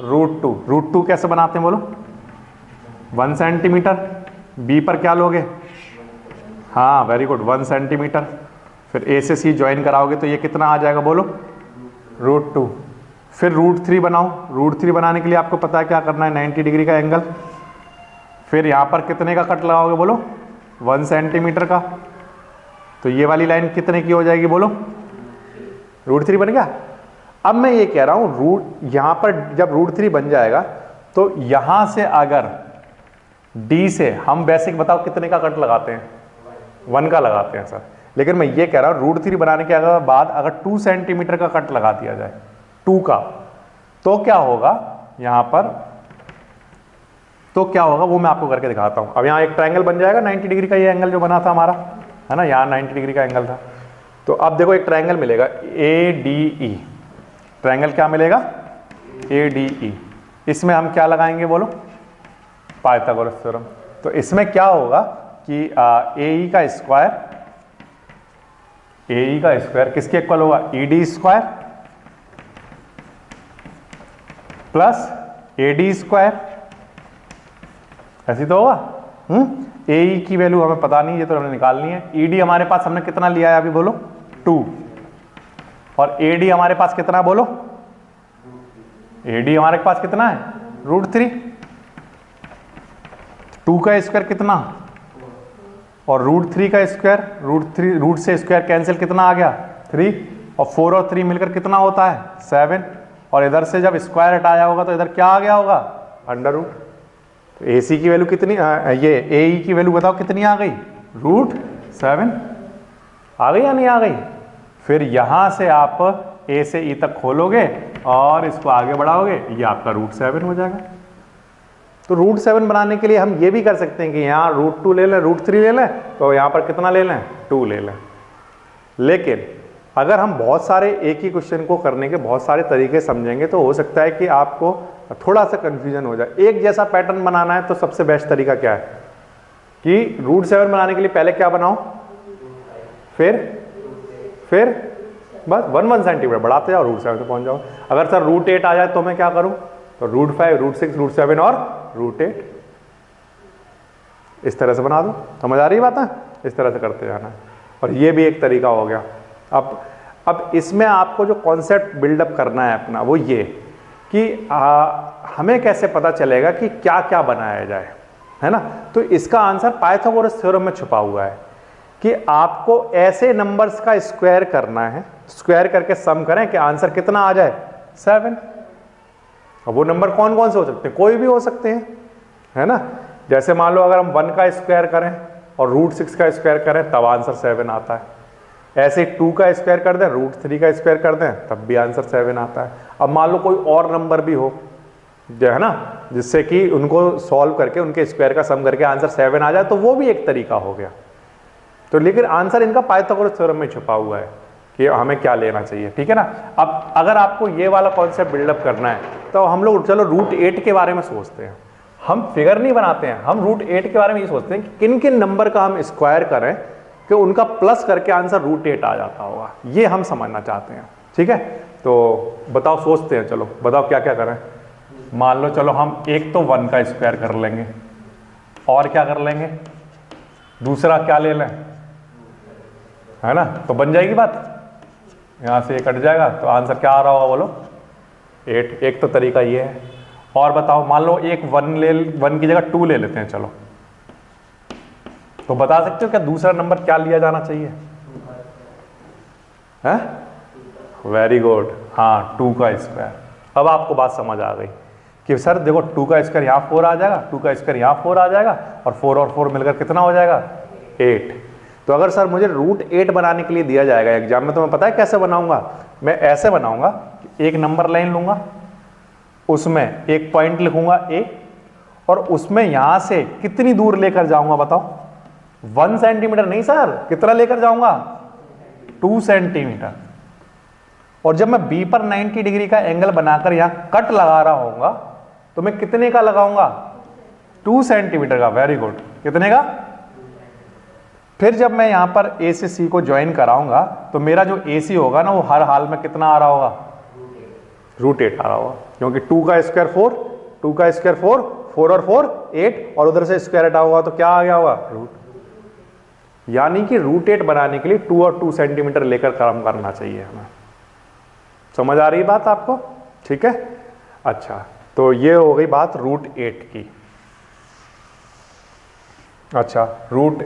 √2। √2 कैसे बनाते हैं बोलो? 1 सेंटीमीटर। बी पर क्या लोगे? हाँ वेरी गुड, 1 सेंटीमीटर। फिर ए से सी ज्वाइन कराओगे तो ये कितना आ जाएगा बोलो, √2। फिर √3 बनाओ। √3 बनाने के लिए आपको पता है क्या करना है, 90 डिग्री का एंगल। फिर यहाँ पर कितने का कट लगाओगे बोलो, 1 सेंटीमीटर का। तो ये वाली लाइन कितने की हो जाएगी बोलो, √3 बन गया। अब मैं ये कह रहा हूँ यहाँ पर जब √3 बन जाएगा तो यहाँ से अगर D से हम बेसिक बताओ कितने का कट लगाते हैं, 1 का लगाते हैं सर। लेकिन मैं ये कह रहा हूँ √3 बनाने के बाद अगर 2 सेंटीमीटर का कट लगा दिया जाए, 2 का, तो क्या होगा यहाँ पर, तो क्या होगा वो मैं आपको करके दिखाता हूँ। अब यहाँ एक ट्रायंगल बन जाएगा 90 डिग्री का, ये एंगल जो बना था हमारा, है ना, यहाँ 90 डिग्री का एंगल था। तो अब देखो एक ट्रायंगल मिलेगा ADE। ट्रायंगल क्या मिलेगा, ADE। इसमें हम क्या लगाएंगे बोलो, पाइथागोरस थ्योरम। तो इसमें क्या होगा कि AE का स्क्वायर किसके इक्वल होगा, ED square plus AD square, ऐसी तो होगा। AE की वैल्यू हमें पता नहीं, ये तो हमने निकालनी है। ED हमारे पास हमने कितना लिया है अभी बोलो, 2। और AD हमारे पास कितना बोलो, AD हमारे पास कितना है, √3। 2 का स्क्वायर कितना, और √3 का स्क्वायर, रूट से स्क्वायर कैंसिल, कितना आ गया 3, और 4 और 3 मिलकर कितना होता है 7। और इधर से जब स्क्वायर हटाया होगा तो इधर क्या आ गया होगा, √। तो AC की वैल्यू कितनी, ये AE की वैल्यू बताओ कितनी आ गई, √7 आ गई या नहीं आ गई। फिर यहां से आप A से E तक खोलोगे और इसको आगे बढ़ाओगे, ये आपका √7 हो जाएगा। तो √7 बनाने के लिए हम ये भी कर सकते हैं कि यहाँ √2 ले लें, √3 ले लें, तो यहाँ पर कितना ले लें, 2 ले लें। लेकिन अगर हम बहुत सारे एक ही क्वेश्चन को करने के बहुत सारे तरीके समझेंगे तो हो सकता है कि आपको थोड़ा सा कंफ्यूजन हो जाए। एक जैसा पैटर्न बनाना है तो सबसे बेस्ट तरीका क्या है कि √7 बनाने के लिए पहले क्या बनाओ, फिर बस 1 सेंटीमीटर बढ़ाते जाओ, √7 पे पहुंच जाओ। अगर सर √8 आ जाए तो मैं क्या करूं, तो √5, √6, √7 और √8 इस तरह से बना दो। समझ आ रही बात है, इस तरह से करते जाना है। और ये भी एक तरीका हो गया। अब इसमें आपको जो कॉन्सेप्ट बिल्डअप करना है अपना वो ये कि हमें कैसे पता चलेगा कि क्या क्या बनाया जाए, है ना। तो इसका आंसर पाइथागोरस थ्योरम में छुपा हुआ है कि आपको ऐसे नंबर्स का स्क्वायर करना है, स्क्वायर करके सम करें कि आंसर कितना आ जाए 7। अब वो नंबर कौन कौन से हो सकते हैं, कोई भी हो सकते हैं, है ना। जैसे मान लो अगर हम 1 का स्क्वायर करें और √6 का स्क्वायर करें तब आंसर 7 आता है। ऐसे 2 का स्क्वायर कर दें, √3 का स्क्वायर कर दें तब भी आंसर 7 आता है। अब मान लो कोई और नंबर भी हो जो है ना, जिससे कि उनको सॉल्व करके उनके स्क्वायर का सम करके आंसर 7 आ जाए, तो वो भी एक तरीका हो गया। तो लेकिन आंसर इनका पाइथागोरस थ्योरम में छुपा हुआ है कि हमें क्या लेना चाहिए, ठीक है ना। अब अगर आपको ये वाला कॉन्सेप्ट बिल्डअप करना है तो हम लोग चलो √8 के बारे में सोचते हैं। हम फिगर नहीं बनाते हैं, हम √8 के बारे में ये सोचते हैं कि किन किन नंबर का हम स्क्वायर करें कि उनका प्लस करके आंसर √8 आ जाता होगा, ये हम समझना चाहते हैं, ठीक है। तो बताओ, सोचते हैं, चलो बताओ क्या क्या करें। मान लो चलो हम एक तो 1 का स्क्वायर कर लेंगे, और क्या कर लेंगे, दूसरा क्या ले लें, है ना। तो बन जाएगी बात, यहां से ये कट जाएगा तो आंसर क्या आ रहा होगा बोलो 8। एक तो तरीका ये है। और बताओ, मान लो एक 1 की जगह 2 ले लेते हैं, चलो। तो बता सकते हो क्या दूसरा नंबर क्या लिया जाना चाहिए, है, वेरी गुड, हाँ 2 का स्क्वायर। अब आपको बात समझ आ गई कि सर देखो 2 का स्क्वायर यहाँ 4 आ जाएगा, 2 का स्क्वायर यहाँ 4 आ जाएगा, और 4 और 4 मिलकर कितना हो जाएगा 8। तो अगर सर मुझे √8 बनाने के लिए दिया जाएगा एग्जाम में, तो मैं पता है कैसे बनाऊंगा, मैं ऐसे बनाऊंगा, एक नंबर लाइन लूंगा, उसमें एक पॉइंट लिखूंगा A, और उसमें यहां से कितनी दूर लेकर जाऊंगा बताओ, 1 सेंटीमीटर नहीं सर, कितना लेकर जाऊंगा 2 सेंटीमीटर। और जब मैं B पर 90 डिग्री का एंगल बनाकर यहां कट लगा रहा होऊंगा तो मैं कितने का लगाऊंगा, 2 सेंटीमीटर का। वेरी गुड, कितने का। फिर जब मैं यहां पर A से C को ज्वाइन कराऊंगा तो मेरा जो AC होगा ना वो हर हाल में कितना आ रहा होगा, √8 आ रहा होगा, क्योंकि 2 का स्क्वायर 4, 2 का स्क्वायर 4, 4 और 4 8, और उधर से स्क्वायर हटा होगा तो क्या आ गया होगा √। यानी कि रूट 8 बनाने के लिए 2 और 2 सेंटीमीटर लेकर काम करना चाहिए हमें। समझ आ रही है बात आपको? ठीक है। अच्छा, तो ये हो गई बात रूट 8 की। अच्छा, रूट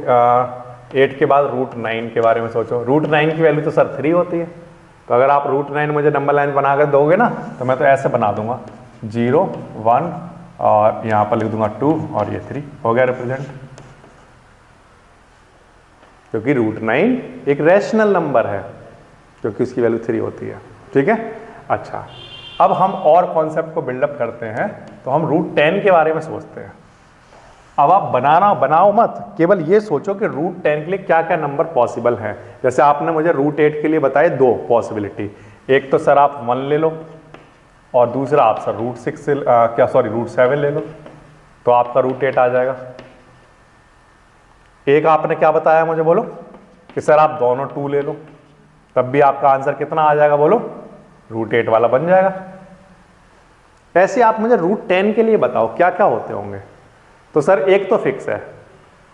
8 के बाद रूट 9 के बारे में सोचो। रूट 9 की वैल्यू तो सर 3 होती है, तो अगर आप रूट 9 मुझे नंबर लाइन बना कर दोगे ना, तो मैं तो ऐसे बना दूंगा 0 1 और यहाँ पर लिख दूंगा 2 और ये 3 हो गया रिप्रेजेंट, क्योंकि रूट 9 एक रैशनल नंबर है क्योंकि उसकी वैल्यू 3 होती है। ठीक है। अच्छा, अब हम और कॉन्सेप्ट को बिल्डअप करते हैं, तो हम रूट 10 के बारे में सोचते हैं। अब आप बनाओ मत, केवल ये सोचो कि रूट 10 के लिए क्या क्या नंबर पॉसिबल हैं। जैसे आपने मुझे रूट 8 के लिए बताए 2 पॉसिबिलिटी, एक तो सर आप 1 ले लो और दूसरा आप सर रूट 7 ले लो, तो आपका रूट 8 आ जाएगा। एक आपने क्या बताया मुझे, बोलो कि सर आप दोनों 2 ले लो, तब भी आपका आंसर कितना आ जाएगा, बोलो रूट 8 वाला बन जाएगा। ऐसे आप मुझे रूट 10 के लिए बताओ क्या क्या होते होंगे। तो सर एक तो फिक्स है,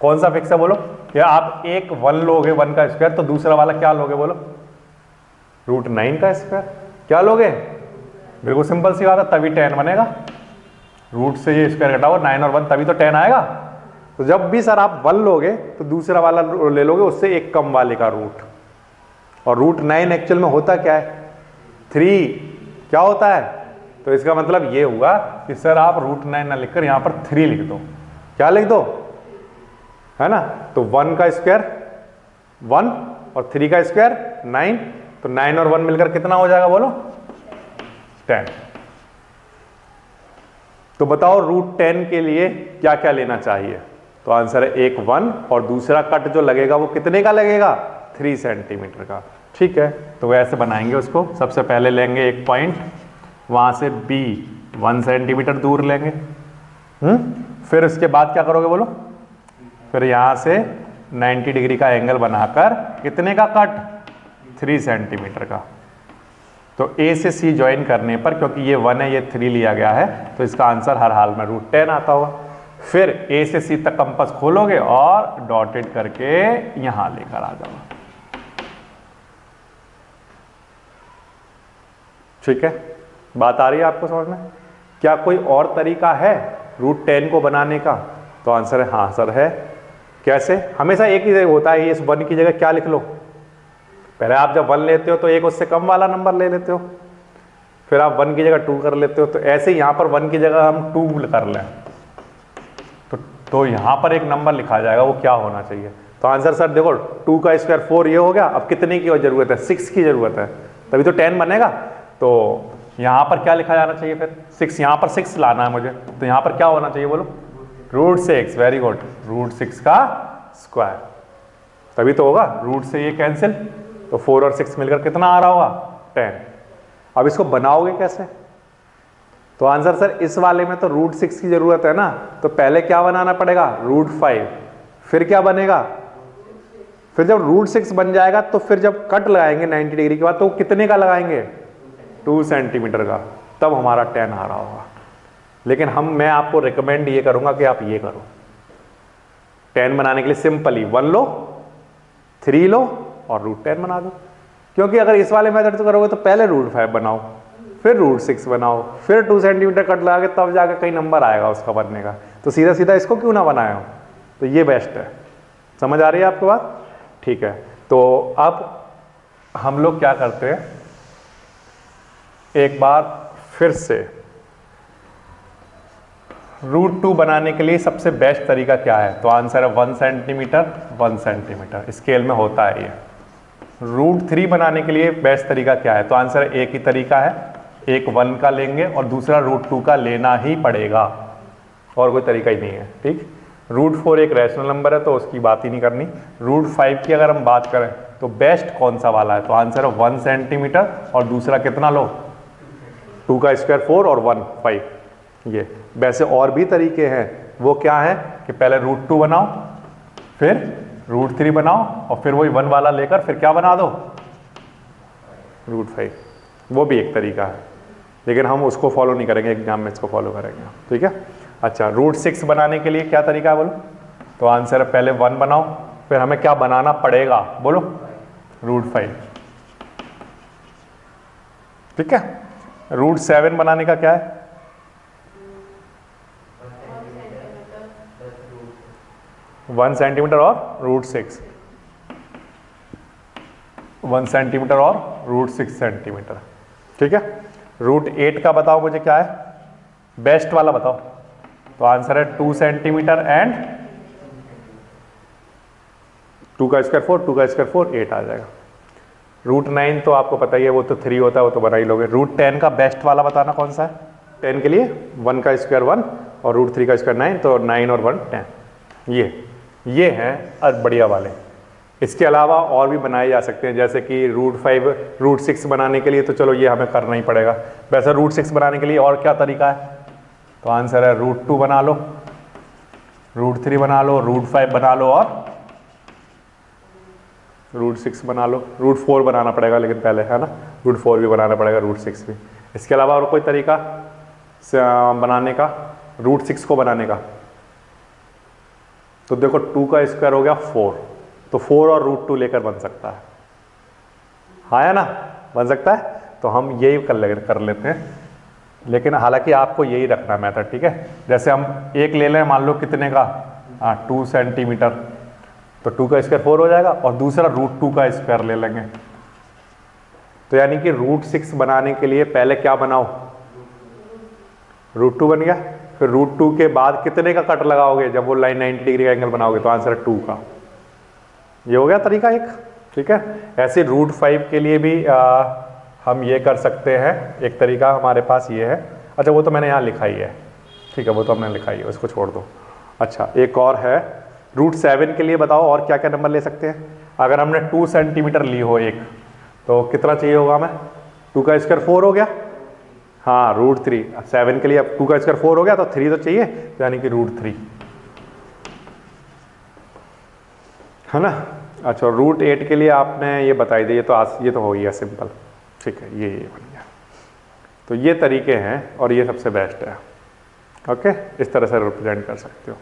कौन सा फिक्स है बोलो, कि आप एक 1 लोगे 1 का स्क्वायर, तो दूसरा वाला क्या लोगे बोलो, रूट 9 का स्क्वायर। क्या लोगे? बिल्कुल सिंपल सी बात है, तभी 10 बनेगा। रूट से ये स्क्वायर घटाओ 9 और 1, तभी तो 10 आएगा। तो जब भी सर आप 1 लोगे तो दूसरा वाला ले लोगे उससे एक कम वाले का रूट। और रूट 9 एक्चुअल में होता क्या है, 3 क्या होता है। तो इसका मतलब ये हुआ कि सर आप रूट 9 ना लिखकर यहां पर 3 लिख दो। क्या लिख दो, है ना। तो 1 का स्क्वायर 1 और 3 का स्क्वायर 9, तो 9 और 1 मिलकर कितना हो जाएगा बोलो, 10। तो बताओ रूट 10 के लिए क्या क्या लेना चाहिए। तो आंसर है एक 1 और दूसरा कट जो लगेगा वो कितने का लगेगा, 3 सेंटीमीटर का। ठीक है, तो वैसे बनाएंगे उसको। सबसे पहले लेंगे एक पॉइंट, वहां से B 1 सेंटीमीटर दूर लेंगे। फिर उसके बाद क्या करोगे बोलो, फिर यहां से 90 डिग्री का एंगल बनाकर कितने का कट, 3 सेंटीमीटर का। तो A से C ज्वाइन करने पर, क्योंकि ये 1 है ये 3 लिया गया है, तो इसका आंसर हर हाल में रूट 10 आता होगा। फिर A से C तक कंपास खोलोगे और डॉटेड करके यहां लेकर आ जाओगे। ठीक है, बात आ रही है आपको समझ में? क्या कोई और तरीका है रूट 10 को बनाने का? तो आंसर है हाँ सर है। कैसे? हमेशा एक ही होता है, इस 1 की जगह क्या लिख लो, पहले आप जब 1 लेते हो तो एक उससे कम वाला नंबर ले लेते हो, फिर आप 1 की जगह 2 कर लेते हो। तो ऐसे ही यहां पर 1 की जगह हम 2 कर लें तो यहां पर एक नंबर लिखा जाएगा, वो क्या होना चाहिए। तो आंसर सर देखो 2 का स्क्वायर 4 ये हो गया। अब कितने की जरूरत है, 6 की जरूरत है, तभी तो 10 बनेगा। तो यहां पर क्या लिखा जाना चाहिए, फिर 6, यहां पर 6 लाना है मुझे, तो यहां पर क्या होना चाहिए बोलो, रूट 6। वेरी गुड, रूट 6 का स्क्वायर, तभी तो होगा। रूट से ये कैंसिल, तो 4 और 6 मिलकर कितना आ रहा होगा, 10। अब इसको बनाओगे कैसे? तो आंसर सर इस वाले में तो रूट 6 की जरूरत है ना, तो पहले क्या बनाना पड़ेगा, रूट 5। फिर क्या बनेगा, फिर जब रूट 6 बन जाएगा तो फिर जब कट लगाएंगे 90 डिग्री के बाद, तो कितने का लगाएंगे, 2 सेंटीमीटर का, तब हमारा 10 आ रहा होगा। लेकिन मैं आपको रिकमेंड ये करूंगा कि आप ये करो, 10 बनाने के लिए सिंपली 1 लो, 3 लो और रूट 10 बना दो। क्योंकि अगर इस वाले मेथड से करोगे तो पहले रूट 5 बनाओ, फिर रूट 6 बनाओ, फिर 2 सेंटीमीटर कट लगा के तब जाकर कई नंबर आएगा उसका बनने का। तो सीधा सीधा इसको क्यों ना बनाए हो, तो ये बेस्ट है। समझ आ रही है आपको बात? ठीक है, तो अब हम लोग क्या करते हैं, एक बार फिर से रूट 2 बनाने के लिए सबसे बेस्ट तरीका क्या है। तो आंसर है 1 सेंटीमीटर 1 सेंटीमीटर स्केल में होता है ये। रूट 3 बनाने के लिए बेस्ट तरीका क्या है, तो आंसर है एक ही तरीका है, एक 1 का लेंगे और दूसरा रूट 2 का लेना ही पड़ेगा, और कोई तरीका ही नहीं है। ठीक, रूट 4 एक रैशनल नंबर है तो उसकी बात ही नहीं करनी। रूट 5 की अगर हम बात करें तो बेस्ट कौन सा वाला है, तो आंसर है 1 सेंटीमीटर और दूसरा कितना लो, 2 का स्क्वायर 4 और 1 5। ये वैसे और भी तरीके हैं, वो क्या है कि पहले रूट 2 बनाओ, फिर रूट 3 बनाओ और फिर वही 1 वाला लेकर फिर क्या बना दो, रूट 5। वो भी एक तरीका है, लेकिन हम उसको फॉलो नहीं करेंगे एग्जाम में, इसको फॉलो करेंगे। ठीक है, अच्छा रूट 6 बनाने के लिए क्या तरीका है बोलो, तो आंसर है पहले 1 बनाओ, फिर हमें क्या बनाना पड़ेगा, बोलो, √5। ठीक है, √7 बनाने का क्या है, 1 सेंटीमीटर और √6, 1 सेंटीमीटर और √6 सेंटीमीटर। ठीक है, √8 का बताओ मुझे क्या है, बेस्ट वाला बताओ। तो आंसर है 2 सेंटीमीटर एंड 2 का स्क्वायर 4, 2 का स्क्वायर 4, 8 आ जाएगा। √9 तो आपको पता ही है, वो तो 3 होता है, वो तो बना ही लोगे। √10 का बेस्ट वाला बताना कौन सा है, 10 के लिए 1 का स्क्वायर 1 और √3 का स्क्वायर 9, तो 9 और 1 10। ये हैं बढ़िया वाले। इसके अलावा और भी बनाए जा सकते हैं, जैसे कि √5 √6 बनाने के लिए तो चलो ये हमें करना ही पड़ेगा। वैसे √6 बनाने के लिए और क्या तरीका है, तो आंसर है √2 बना लो, √3 बना लो, √5 बना लो और √6 बना लो। √4 बनाना पड़ेगा लेकिन पहले, है ना, √4 भी बनाना पड़ेगा, √6 भी। इसके अलावा और कोई तरीका बनाने का, √6 को बनाने का, तो देखो 2 का स्क्वायर हो गया 4, तो 4 और √2 लेकर बन सकता है, हाँ या ना, बन सकता है। तो हम यही कर लेते हैं, लेकिन हालांकि आपको यही रखना मेथड। ठीक है, जैसे हम एक ले लें, मान लो कितने का, 2 सेंटीमीटर, तो 2 का स्क्वायर 4 हो जाएगा, और दूसरा √2 का स्क्वायर ले लेंगे। तो यानी कि √6 बनाने के लिए पहले क्या बनाओ, √2 बन गया, फिर √2 के बाद कितने का कट लगाओगे, जब वो लाइन 90 डिग्री का एंगल बनाओगे, तो आंसर है 2 का। ये हो गया तरीका एक। ठीक है, ऐसे √5 के लिए भी हम ये कर सकते हैं, एक तरीका हमारे पास ये है। अच्छा, वो तो मैंने यहाँ लिखा ही है, ठीक है, वो तो हमने लिखा ही है, उसको छोड़ दो। अच्छा, एक और है, √7 के लिए बताओ और क्या क्या नंबर ले सकते हैं। अगर हमने 2 सेंटीमीटर ली हो एक, तो कितना चाहिए होगा हमें, 2 का स्क्वायर 4 हो गया, हाँ, √3। 7 के लिए अब 2 का स्क्वायर 4 हो गया, तो 3 तो चाहिए, तो यानी कि √3, है ना। अच्छा, √8 के लिए आपने ये बताई दी, ये तो हो गया सिंपल। ठीक है, ये बन गया। तो ये तरीके हैं और ये सबसे बेस्ट है। ओके, इस तरह से रिप्रेजेंट कर सकते हो।